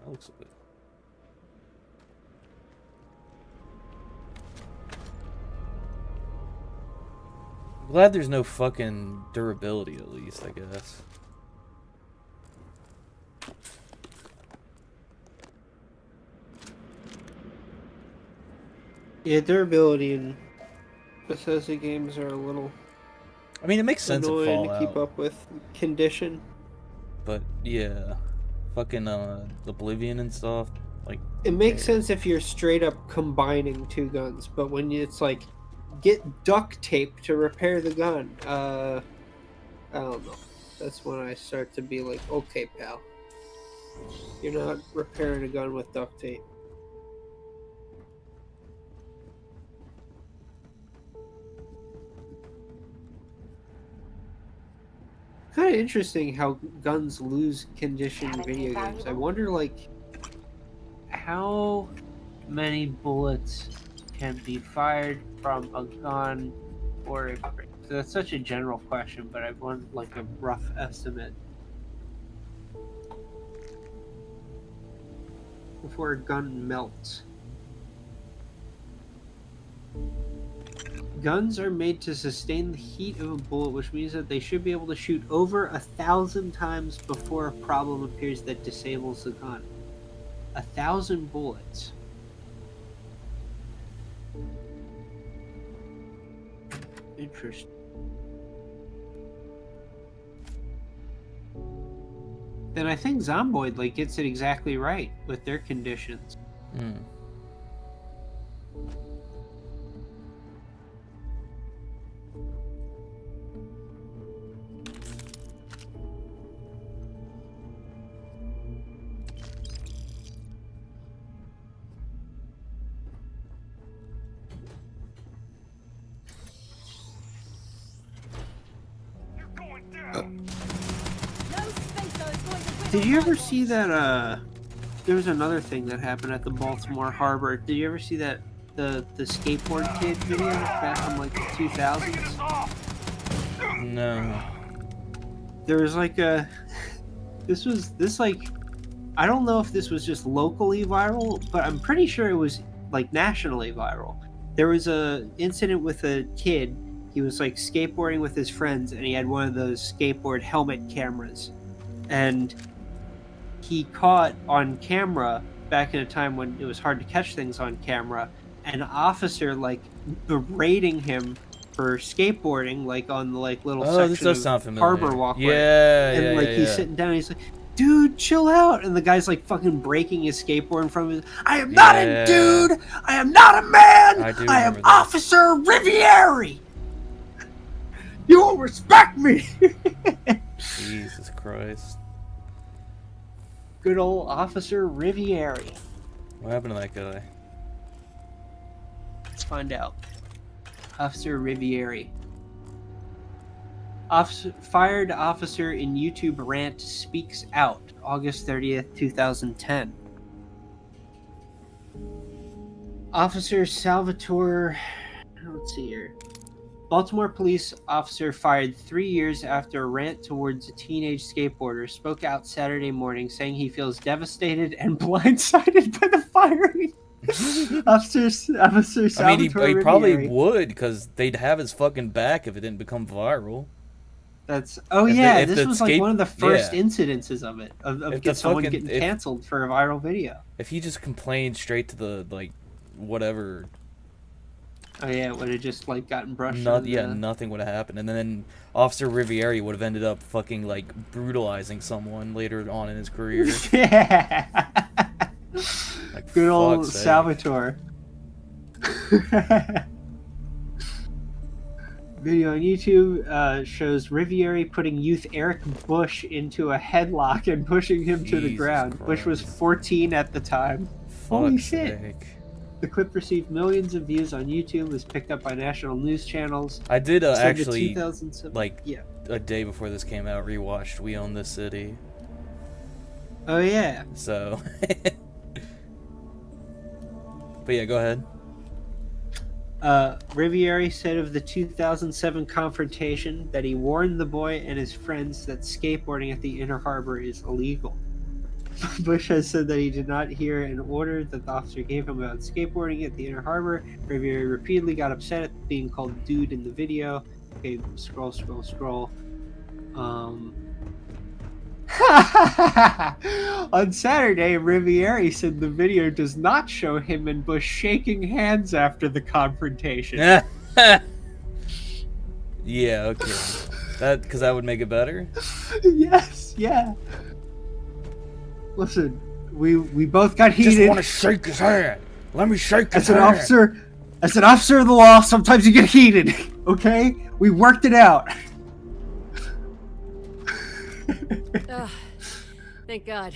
That looks good. I'm glad there's no fucking durability, at least, I guess. Yeah, durability in Bethesda games are a little I mean, it makes sense in annoying Fallout, to keep up with condition. but yeah, fucking Oblivion and stuff. Like, It makes sense if you're straight up combining two guns, but when it's like, get duct tape to repair the gun, I don't know. That's when I start to be like, okay, pal, you're not repairing a gun with duct tape. Kind of interesting how guns lose condition in video games. I wonder, like, how many bullets can be fired from a gun or a brick? So that's such a general question, but I want like a rough estimate before a gun melts. Guns are made to sustain the heat of a bullet, which means that they should be able to shoot over 1,000 times before a problem appears that disables the gun. 1,000 bullets. Interesting. Then I think Zomboid like gets it exactly right with their conditions. hmm. Did you ever see that there was another thing that happened at the Baltimore Harbor. Did you ever see that the skateboard kid video back from like the 2000s? No. There was like a this like I don't know if this was just locally viral, but I'm pretty sure it was like nationally viral. There was a incident with a kid. He was like skateboarding with his friends and he had one of those skateboard helmet cameras. And he caught on camera back in a time when it was hard to catch things on camera, an officer like berating him for skateboarding, like on the like little Oh, this section does of sound familiar. harbor walkway. Yeah, And yeah, like yeah, he's yeah. sitting down, and he's like, "Dude, chill out!" And the guy's like fucking breaking his skateboard in front of him. I am not a dude. I am not a man. I do I am remember that. Officer Riviere. You will respect me. Jesus Christ. Good old Officer Riviere. What happened to that guy? Let's find out. Officer Riviere. Fired officer in YouTube rant speaks out. August 30th, 2010. Officer Salvatore... Let's see here. Baltimore police officer fired 3 years after a rant towards a teenage skateboarder spoke out Saturday morning saying he feels devastated and blindsided by the firing. Officer Salvatore I mean, he probably Riviere. would, because they'd have his fucking back if it didn't become viral. This the was like one of the first yeah. incidences of it, of someone getting canceled for a viral video. If he just complained straight to the, like, whatever... Oh yeah, it would have just like gotten brushed. Nothing would have happened, and then Officer Riviere would have ended up fucking like brutalizing someone later on in his career. Yeah. Like, good old fuck's sake. Salvatore. Video on YouTube shows Riviere putting youth Eric Bush into a headlock and pushing him to the Jesus ground. Christ. Bush was 14 at the time. Holy shit. Sake. The clip received millions of views on YouTube, was picked up by national news channels. I did Said the actually, 2007 like, yeah. a day before this came out, rewatched We Own This City. Oh yeah. So, but yeah, go ahead. Riviere said of the 2007 confrontation that he warned the boy and his friends that skateboarding at the Inner Harbor is illegal. Bush has said that he did not hear an order that the officer gave him about skateboarding at the Inner Harbor. Riviere repeatedly got upset at being called dude in the video. Okay, scroll. On Saturday, Riviere said the video does not show him and Bush shaking hands after the confrontation. Yeah, okay. Because that would make it better? Yes, yeah. Listen, we both got heated. Just want to shake his hand. Let me shake his hand. As an officer of the law, sometimes you get heated. Okay? We worked it out. Thank God.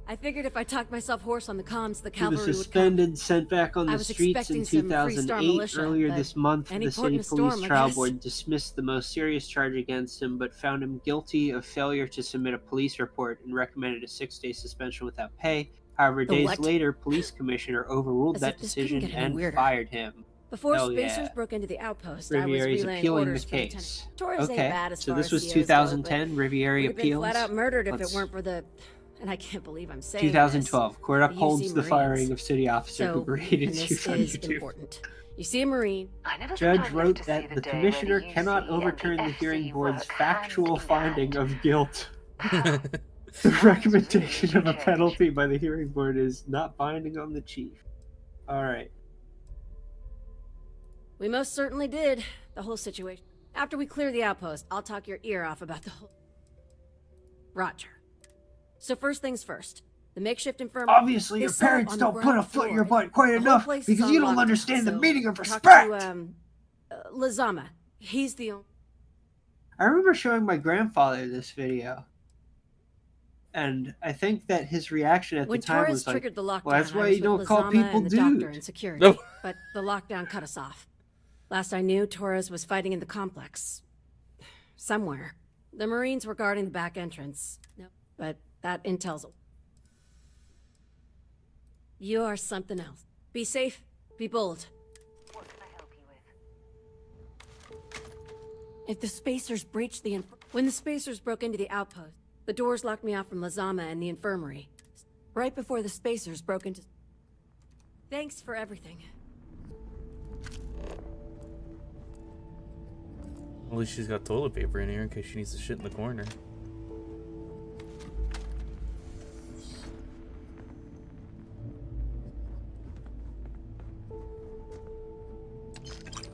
I figured if I talked myself hoarse on the comms, the He cavalry was would suspended, come. sent back on I the was streets in expecting some Free Star 2008. militia, Earlier but this month, any the port in city a storm, police I trial guess. board dismissed the most serious charge against him, but found him guilty of failure to submit a police report and recommended a 6-day suspension without pay. However, The days what? later, police commissioner overruled As that if this couldn't decision get any and weirder. fired him. Before Hell spacers yeah. broke into the outpost, Riviere I was is relaying appealing the orders for Lieutenant. case. Torres ain't Okay, bad as so far this as was COs 2010. go, but Riviere would have been appeals. flat out murdered if Let's- it weren't for the... And I can't believe I'm saying 2012. this. Court the upholds UC the firing Marines. of city officer So, who berated and chief this on is YouTube. important. You see a Marine. I never thought Judge I'd live wrote to see that the day commissioner where the cannot UC and overturn the the hearing FC board's work factual hand in finding hand. of guilt. Wow. The Sounds recommendation really of a strange. penalty by the hearing board is not binding on the chief. Alright. We most certainly did. The whole situation. After we clear the outpost, I'll talk your ear off about the whole... Roger. So first things first. The makeshift infirmary... Obviously, they your set up parents on the don't put ground a foot in floor. your butt quite The whole enough place is because on you don't lockdown, understand the so meaning of talk respect. to, Lazama. He's the only... I remember showing my grandfather this video. And I think that his reaction at When the time Torres was like, triggered the lockdown, well, that's why I was you don't with call Lazama people and the doctor dude. and security, but the lockdown cut us off. Last I knew, Torres was fighting in the complex. Somewhere. The Marines were guarding the back entrance. No, but that intel's... You are something else. Be safe, be bold. What can I help you with? If the spacers breached the... When the spacers broke into the outpost, the doors locked me off from Lazama and the infirmary. Right before the spacers broke into... Thanks for everything. At least she's got toilet paper in here in case she needs to shit in the corner.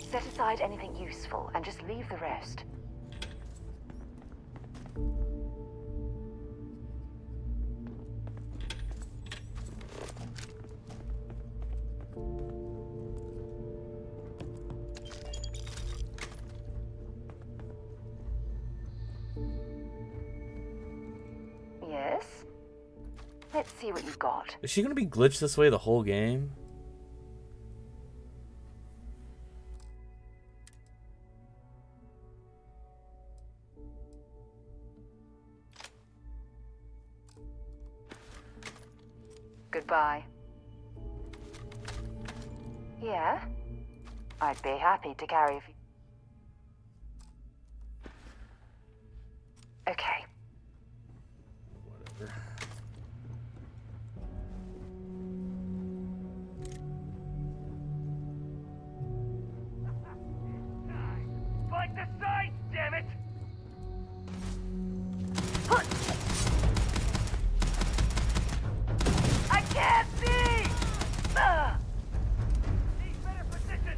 Set aside anything useful and just leave the rest. Yes? Let's see what you've got. Is she gonna be glitched this way the whole game? Goodbye. Yeah? I'd be happy to carry okay. Whatever. Like the sights, damn it! I can't see! Need better position!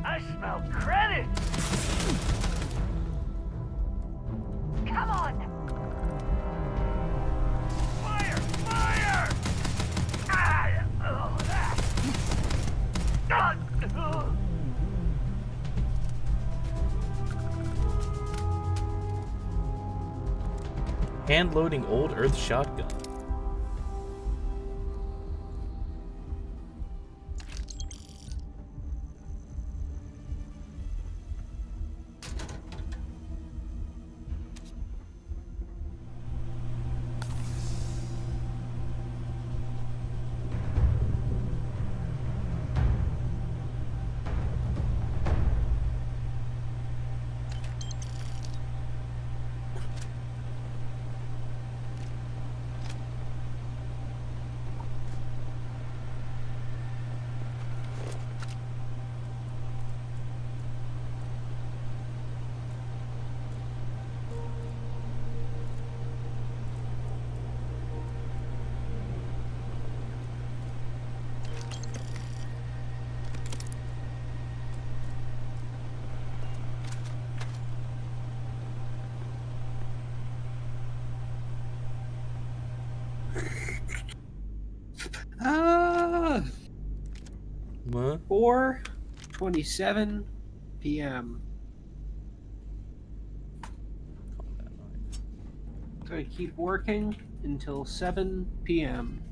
I smell credit! Come on! Fire! Fire! Ah! Oh, that! Ah! Ugh. Hand loading old Earth shotgun. What? 4:27 p.m. Gonna keep working until 7 p.m.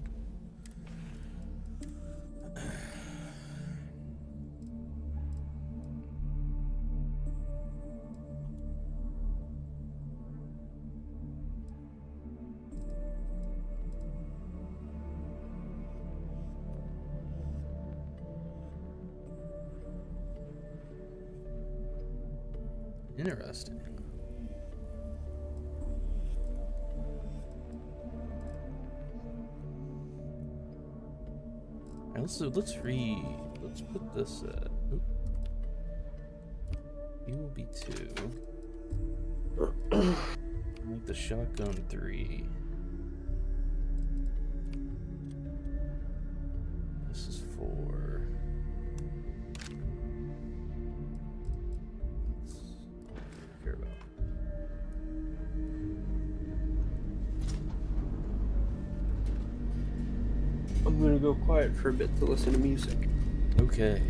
Interesting. Alright, let's put this at oop. You will be 2. Make the shotgun 3. This is 4. Care about. I'm gonna go quiet for a bit to listen to music. Okay.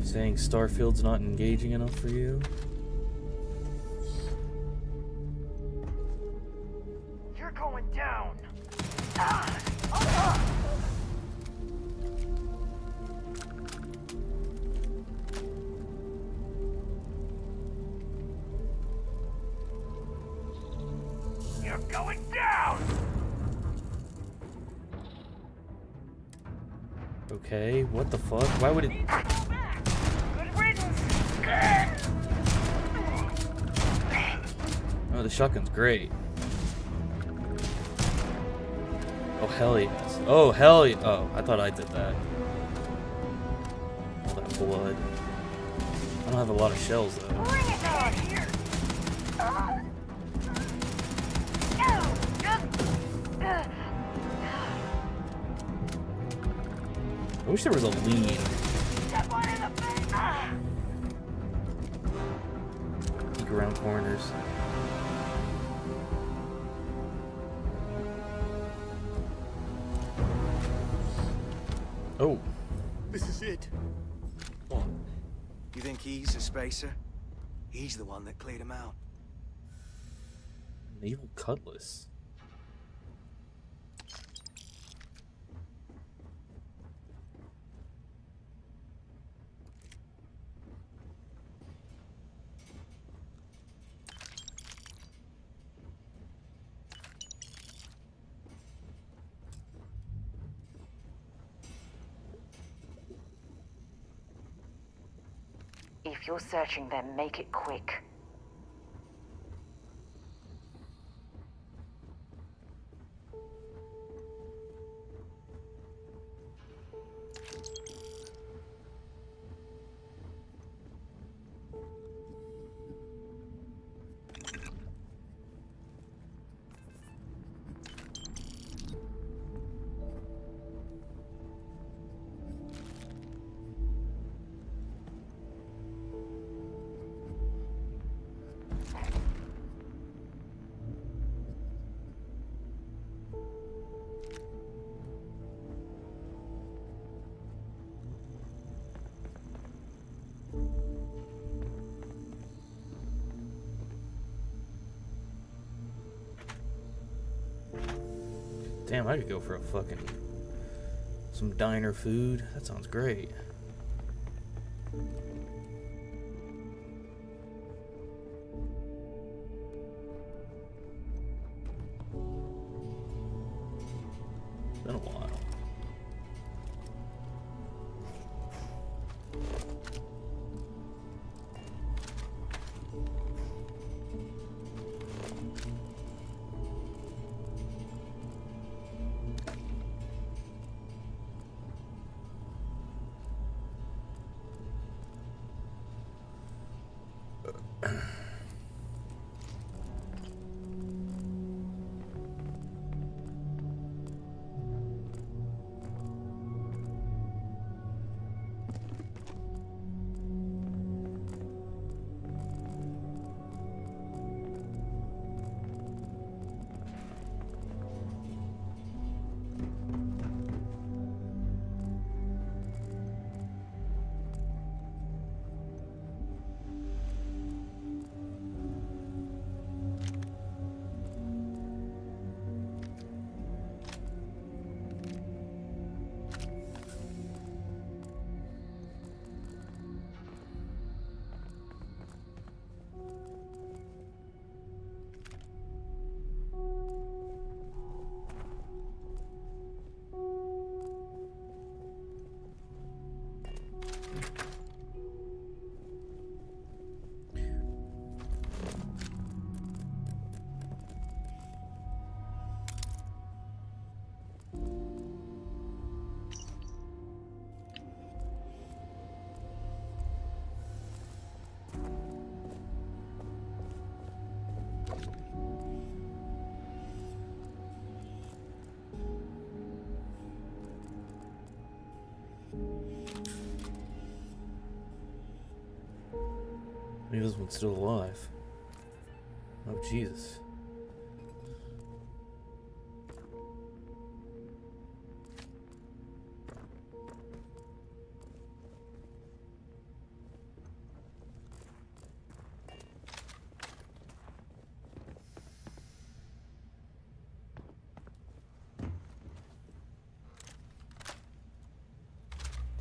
Saying Starfield's not engaging enough for you? You're going down! You're going down! Okay, what the fuck? Why would it... Good riddance! Oh, the shotgun's great. Oh, hell yes. Oh, hell yeah. Oh, I thought I did that. All that blood. I don't have a lot of shells, though. Bring it on here! I wish there was a lean. Step one in the face! Peek around corners. Oh. This is it. What? You think he's a spacer? He's the one that cleared him out. Naval cutlass. If you're searching them, make it quick. Damn, I could go for a fucking some diner food. That sounds great. Been a while. Maybe this one's still alive. Oh, Jesus.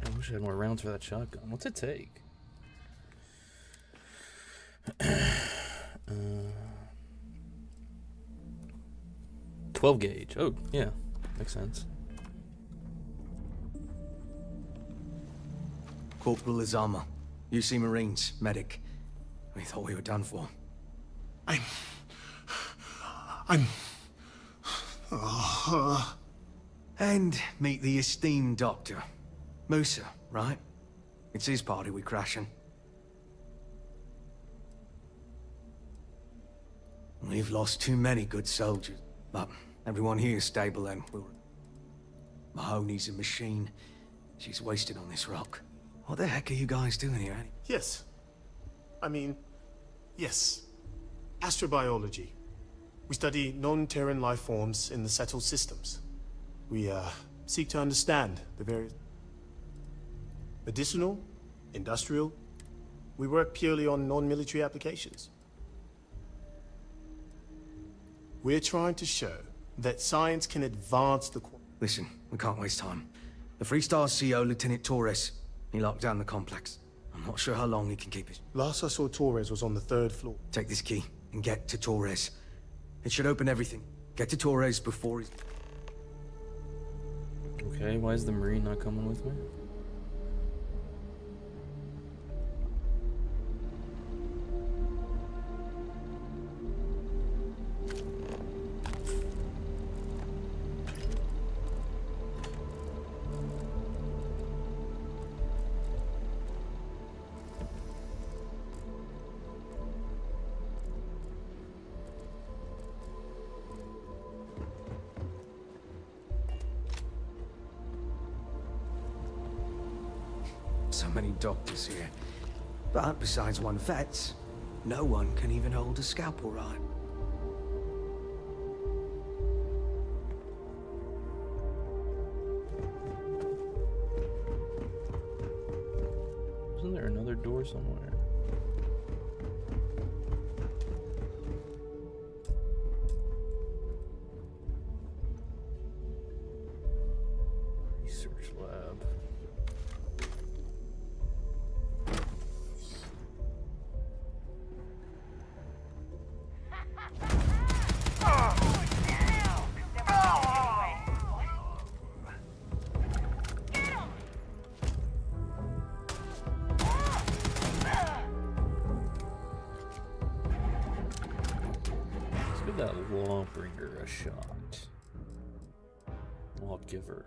I wish I had more rounds for that shotgun. What's it take? 12 gauge. Oh, yeah. Makes sense. Corporal Izama, UC Marines, medic. We thought we were done for. And meet the esteemed doctor. Musa, right? It's his party we crashing. We've lost too many good soldiers, but everyone here is stable and Mahoney's a machine. She's wasted on this rock. What the heck are you guys doing here, Annie? Yes. Yes. Astrobiology. We study non-Terran life forms in the settled systems. We, seek to understand the various... medicinal, industrial. We work purely on non-military applications. We're trying to show that science can advance the... Listen, we can't waste time. The Freestar CO, Lieutenant Torres, he locked down the complex. I'm not sure how long he can keep it. Last I saw Torres was on the 3rd floor. Take this key and get to Torres. It should open everything. Get to Torres before he's... Okay, why is the Marine not coming with me? so many doctors here. But besides one vet, no one can even hold a scalpel right. Isn't there another door somewhere? Research lab. Give that lawbringer a shot. Lawgiver.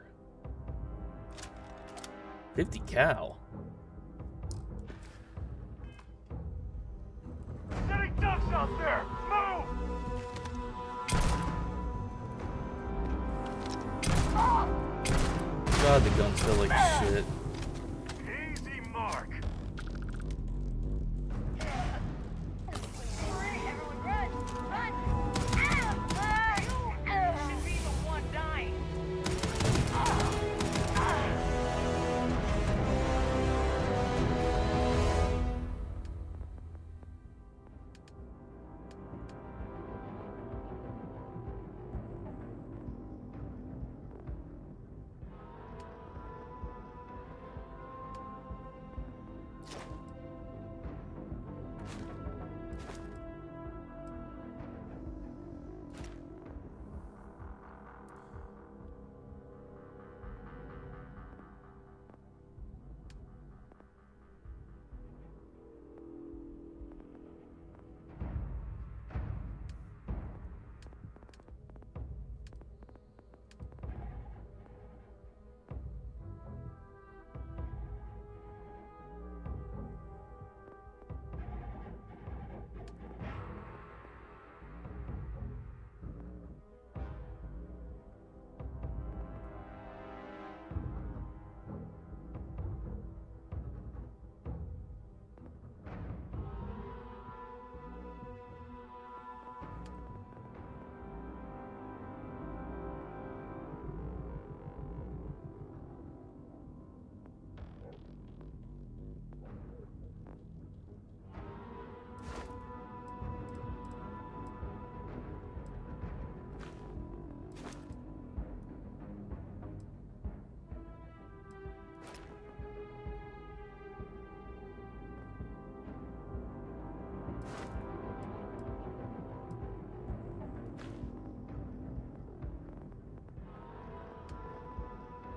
50 cal. Setting ducks out there! Move! God, the guns feel like shit. Easy mark.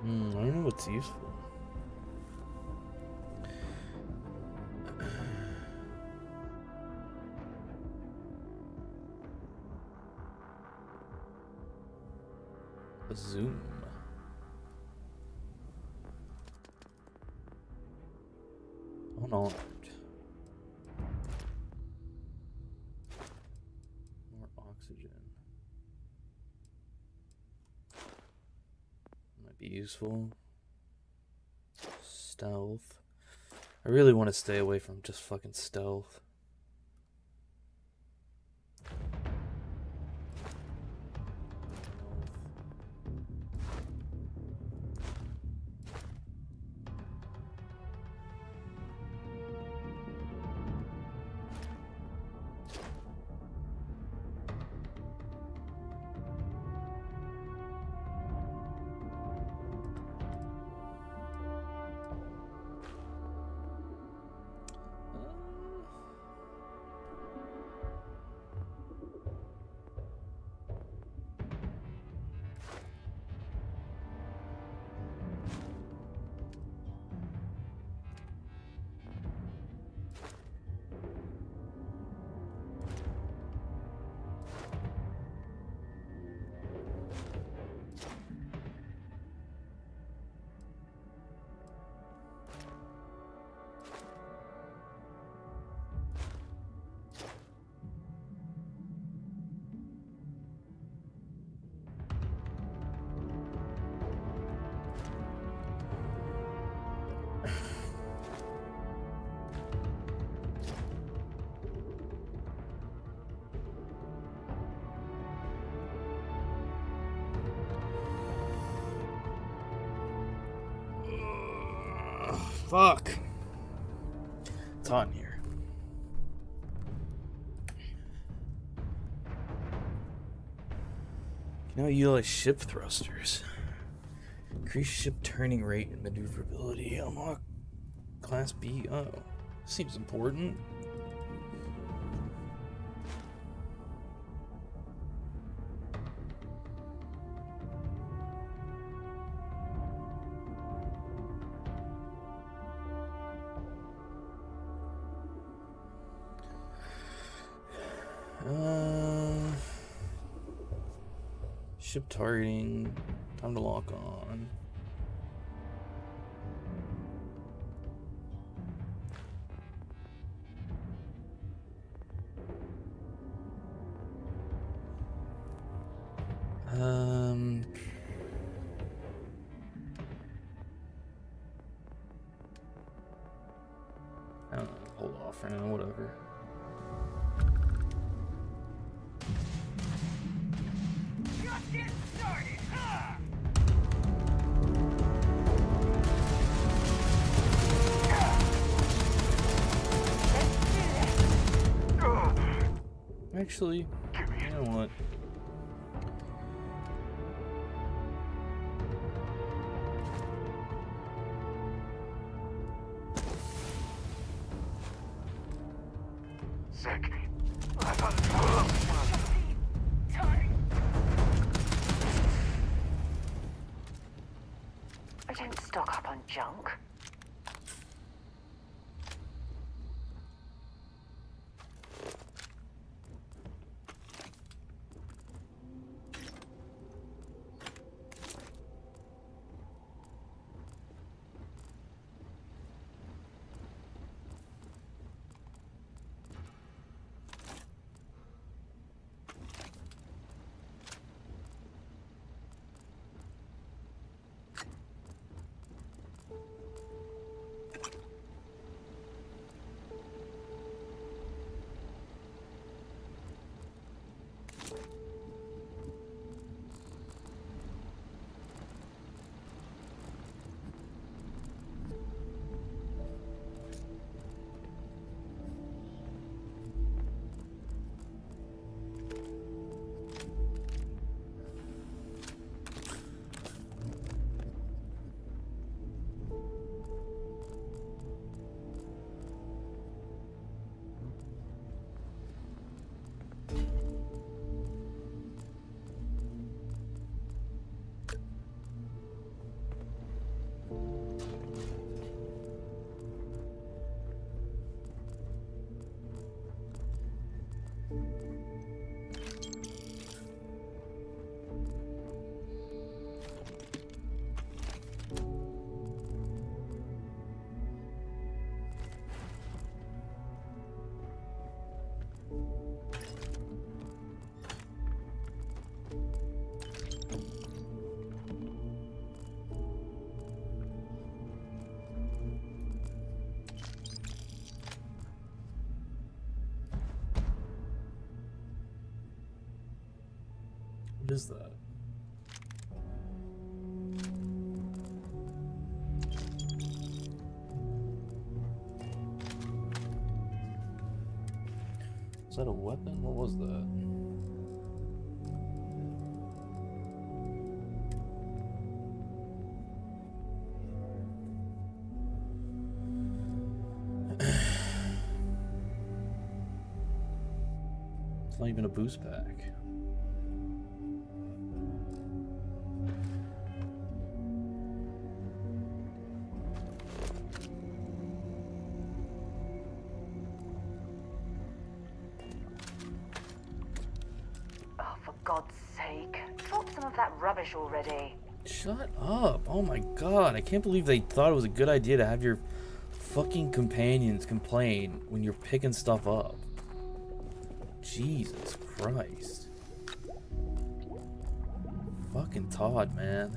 I don't know what's useful. A zoom. Unarmed. More oxygen. Might be useful. Stealth. I really want to stay away from just fucking stealth. Fuck. It's hot in here. Can now utilize ship thrusters. Increase ship turning rate and maneuverability. Unlock Class B. Oh, seems important. Ship targeting. Time to lock on. I don't know, hold off for now, whatever. Just get started, huh? Actually, you know what? Sick. I don't stock up on junk. What is that? Is that a weapon? What was that? It's not even a boost pack. God's sake. Drop some of that rubbish already. Shut up. Oh my god. I can't believe they thought it was a good idea to have your fucking companions complain when you're picking stuff up. Jesus Christ. Fucking Todd, man.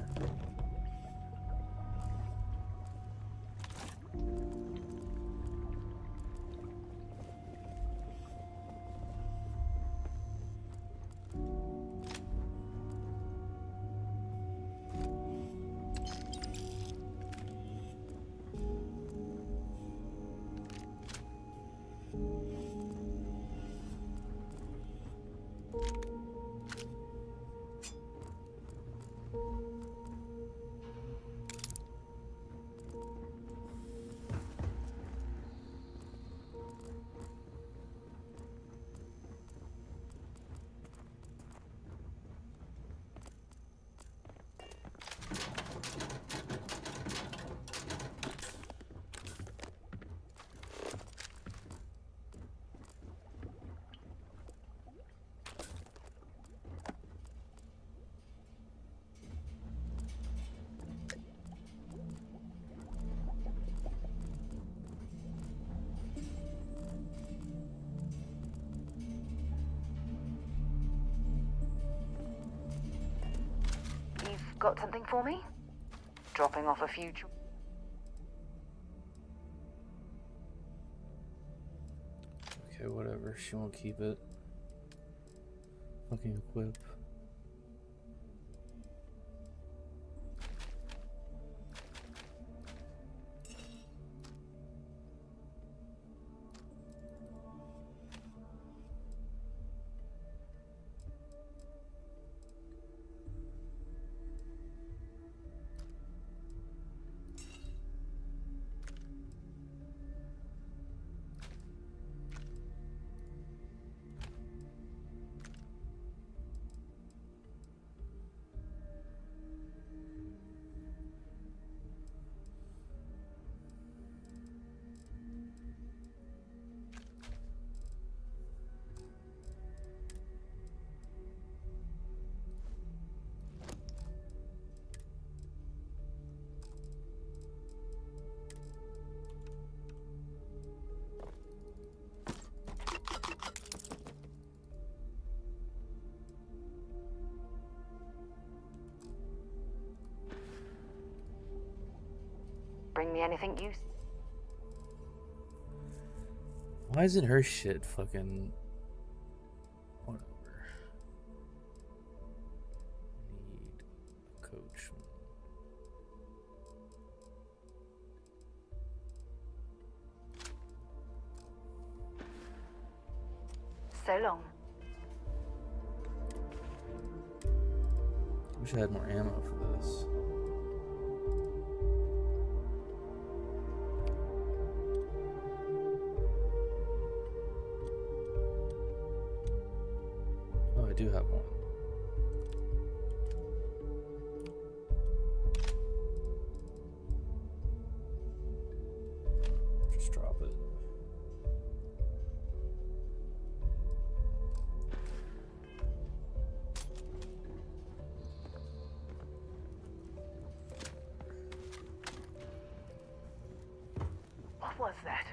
Got something for me? Dropping off a few... Okay, whatever. She won't keep it. Fucking equip. Bring me anything you... Why isn't her shit fucking... Whatever. Need a coach. So long. Wish I had more ammo for this. Oh, I do have one. Just drop it. What was that?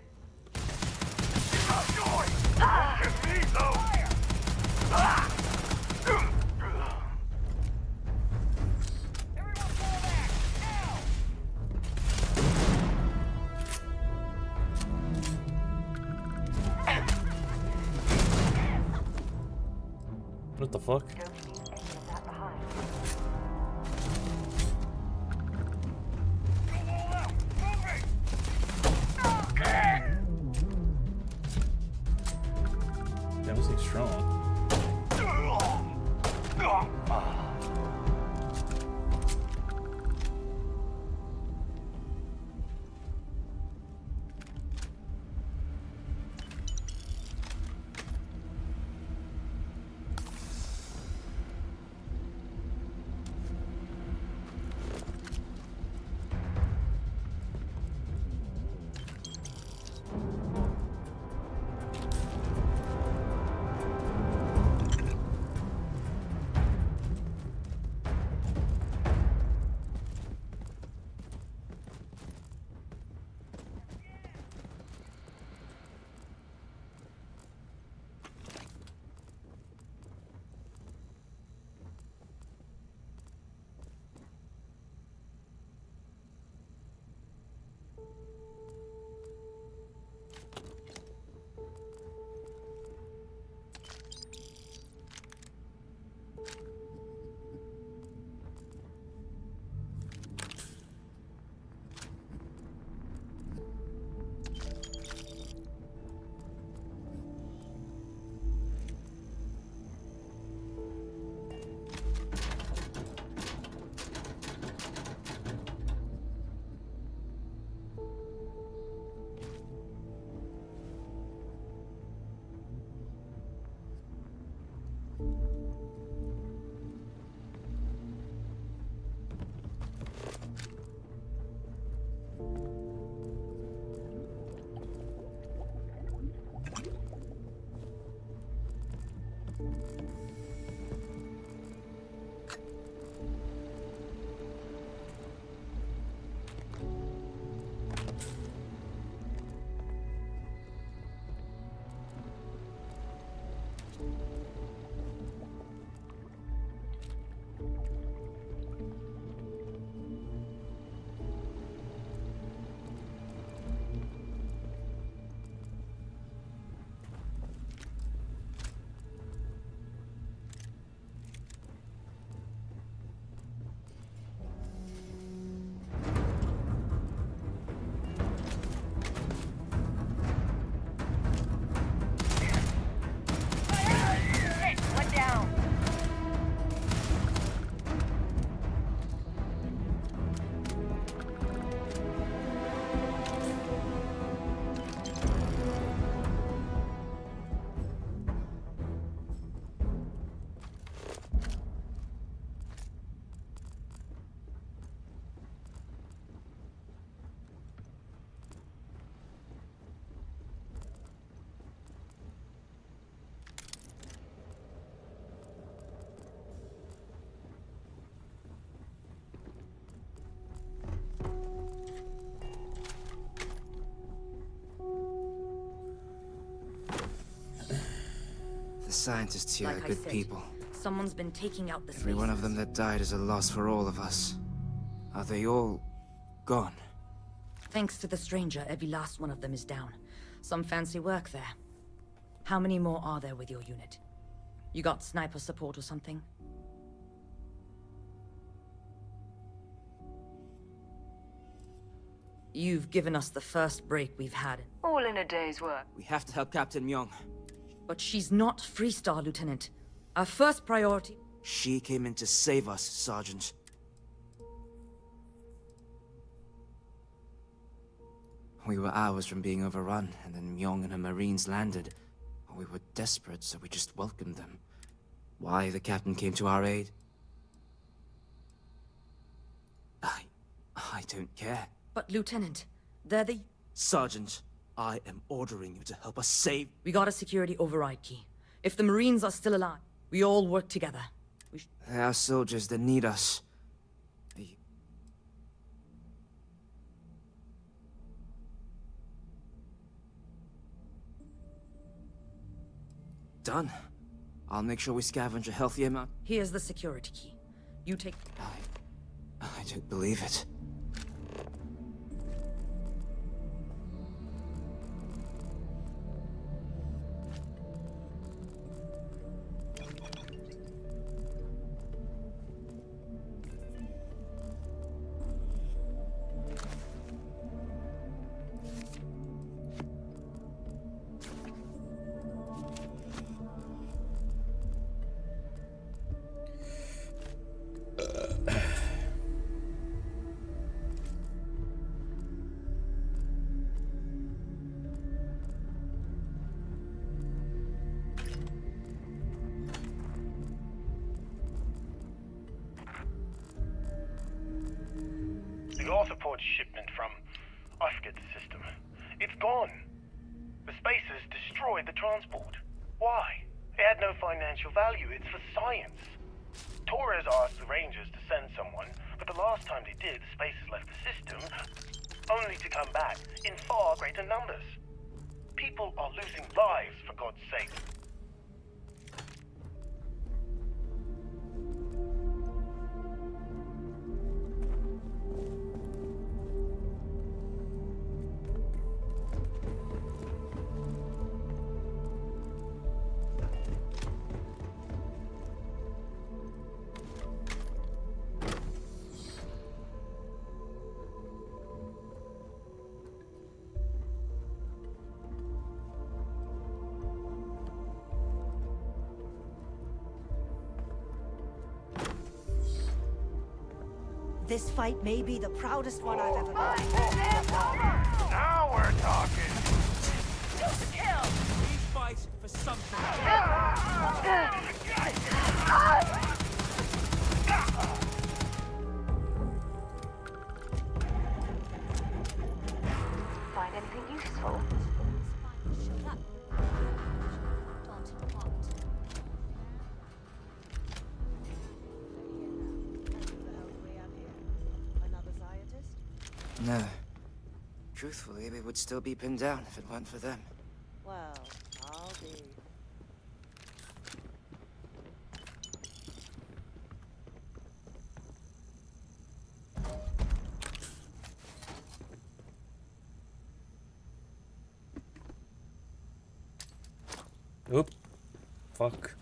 What the fuck? Damn, this thing's strong. The scientists here Like are I good said, people. Someone's been taking out the Every one of spacers. them that died is a loss for all of us. Are they all gone? Thanks to the stranger, every last one of them is down. Some fancy work there. How many more are there with your unit? You got sniper support or something? You've given us the first break we've had. All in a day's work. We have to help Captain Myung. But she's not Freestar, Lieutenant. Our first priority... She came in to save us, Sergeant. We were hours from being overrun, and then Myung and her Marines landed. We were desperate, so we just welcomed them. Why the captain came to our aid? I don't care. But, Lieutenant, they're the... Sergeant, I am ordering you to help us save... We got a security override key. If the Marines are still alive, we all work together. There are soldiers that need us. Done. I'll make sure we scavenge a healthy amount. Here's the security key. You take... I don't believe it. The orthopod shipment from... I forget the system. It's gone. The spacers destroyed the transport. Why? It had no financial value. It's for science. Torres asked the Rangers to send someone, but the last time they did, the spacers left the system, only to come back in far greater numbers. People are losing lives, for God's sake. This fight may be the proudest one I've ever been. Now we're talking! Kill! We fight for something. Find anything useful? No. Truthfully, we would still be pinned down if it weren't for them. Well, I'll be. Oop. Fuck.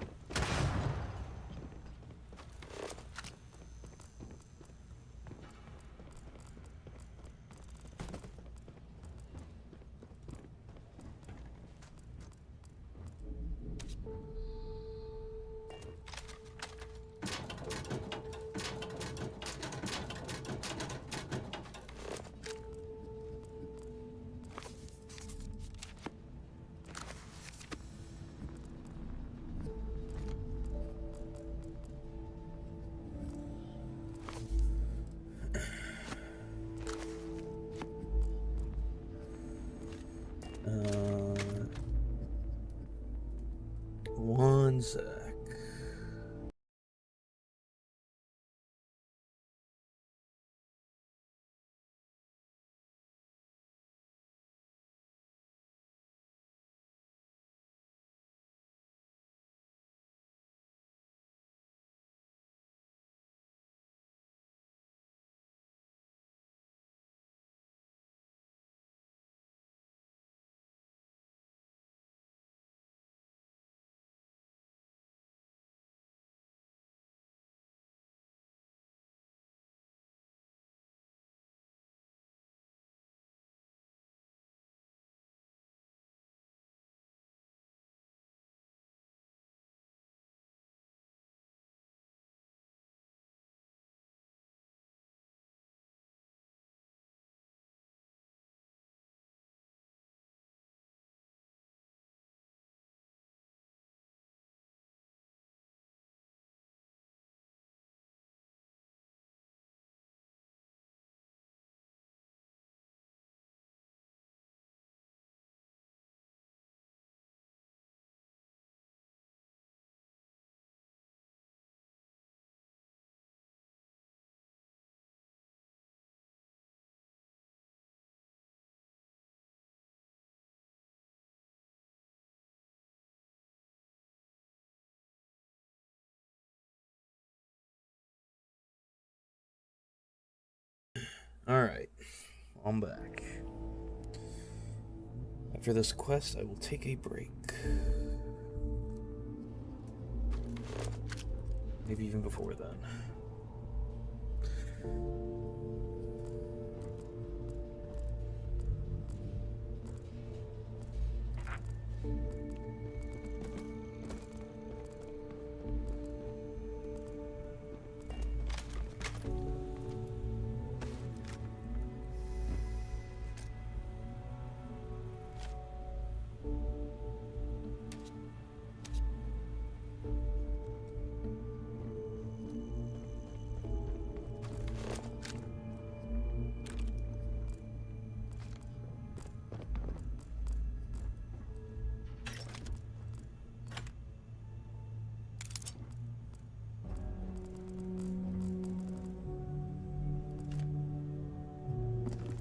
One sec. I'm back. After this quest, I will take a break. Maybe even before then.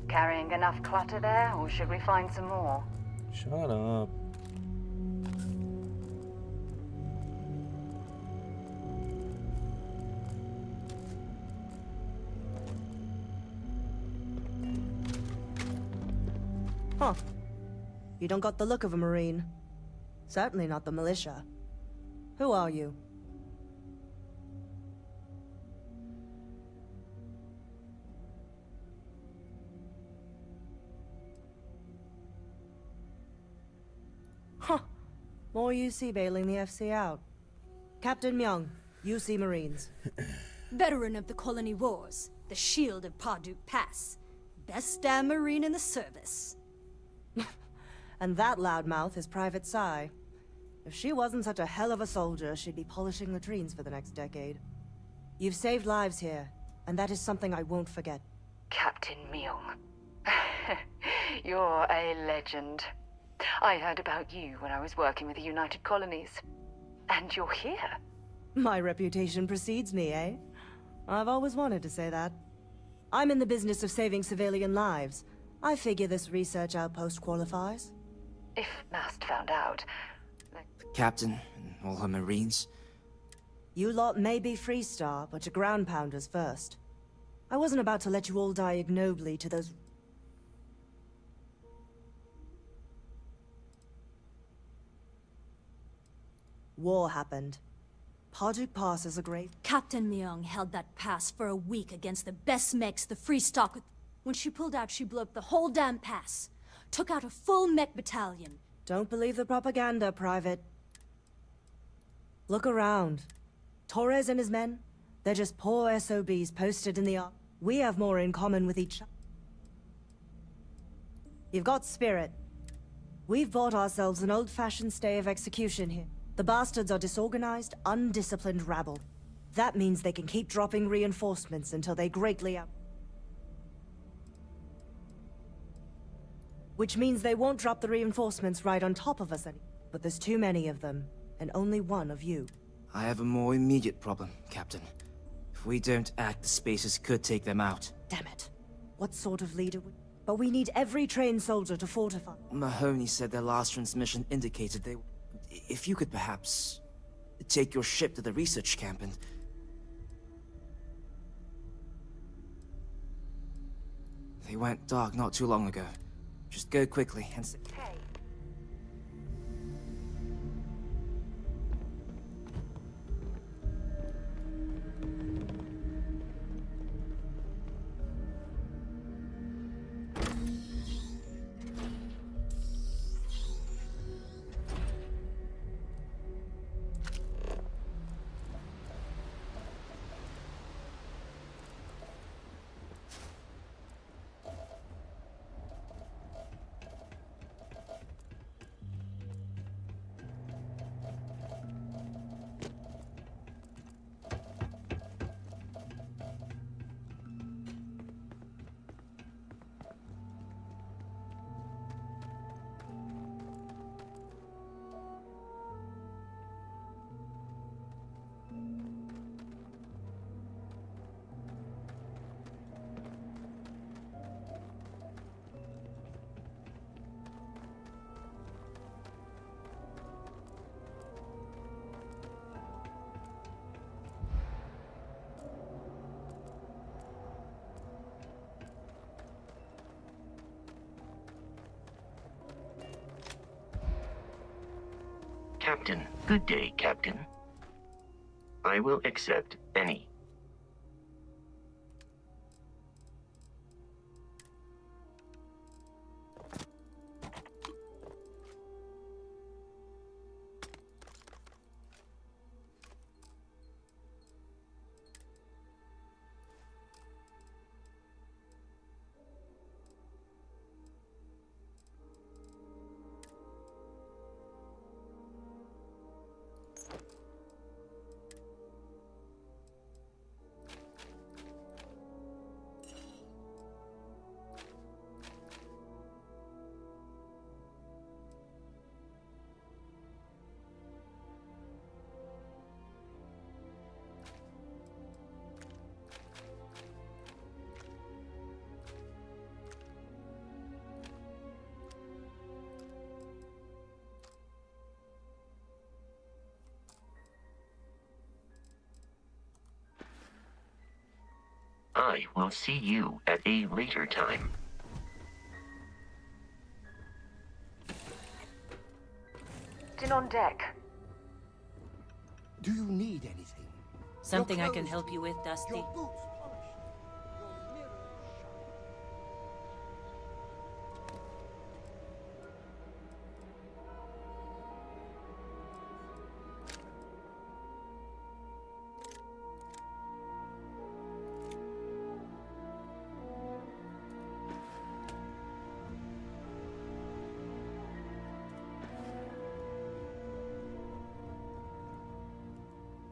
Carrying enough clutter there, or should we find some more? Shut up. Huh. You don't got the look of a Marine. Certainly not the militia. Who are you? Huh. More UC bailing the FC out. Captain Myung, UC Marines. Veteran of the Colony Wars, the Shield of Parduk Pass. Best damn Marine in the service. And that loudmouth is Private Psy. If she wasn't such a hell of a soldier, she'd be polishing latrines for the next decade. You've saved lives here, and that is something I won't forget. Captain Myung. You're a legend. I heard about you when I was working with the United Colonies. And you're here. My reputation precedes me, eh? I've always wanted to say that. I'm in the business of saving civilian lives. I figure this research outpost qualifies. If Mast found out... The captain and all her Marines. You lot may be Freestar, but you're ground pounders first. I wasn't about to let you all die ignobly to those... War happened. Parduk Pass is a great... Captain Myung held that pass for a week against the best mechs the Free Stock could... When she pulled out, she blew up the whole damn pass. Took out a full mech battalion. Don't believe the propaganda, Private. Look around. Torres and his men, they're just poor SOBs posted in the ark. We have more in common with each other. You've got spirit. We've bought ourselves an old-fashioned stay of execution here. The bastards are disorganized, undisciplined rabble. That means they can keep dropping reinforcements until they greatly out. Which means they won't drop the reinforcements right on top of us any. But there's too many of them, and only one of you. I have a more immediate problem, Captain. If we don't act, the Spacers could take them out. Damn it. What sort of leader would... But we need every trained soldier to fortify. Mahoney said their last transmission indicated they... If you could perhaps... take your ship to the research camp and... They went dark not too long ago. Just go quickly and... Hey. Captain. Good day, Captain. I will accept any. I will see you at a later time. In on deck. Do you need anything? Something I can help you with, Dusty? Your boots polished. Your mirror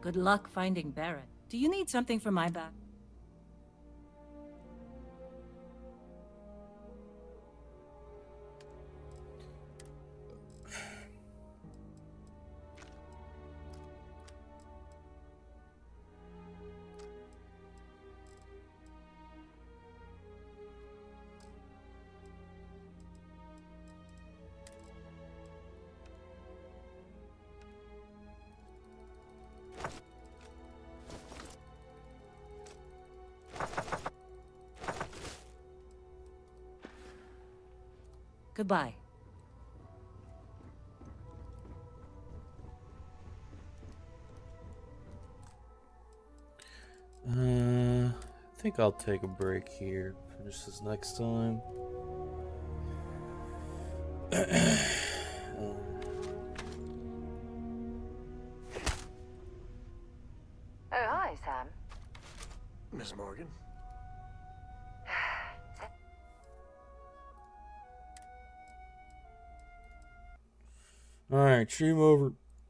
Good luck finding Barrett. Do you need something for my back? Goodbye. I think I'll take a break here. Finish this next time. Oh, hi, Sam. Miss Morgan? Alright, stream over.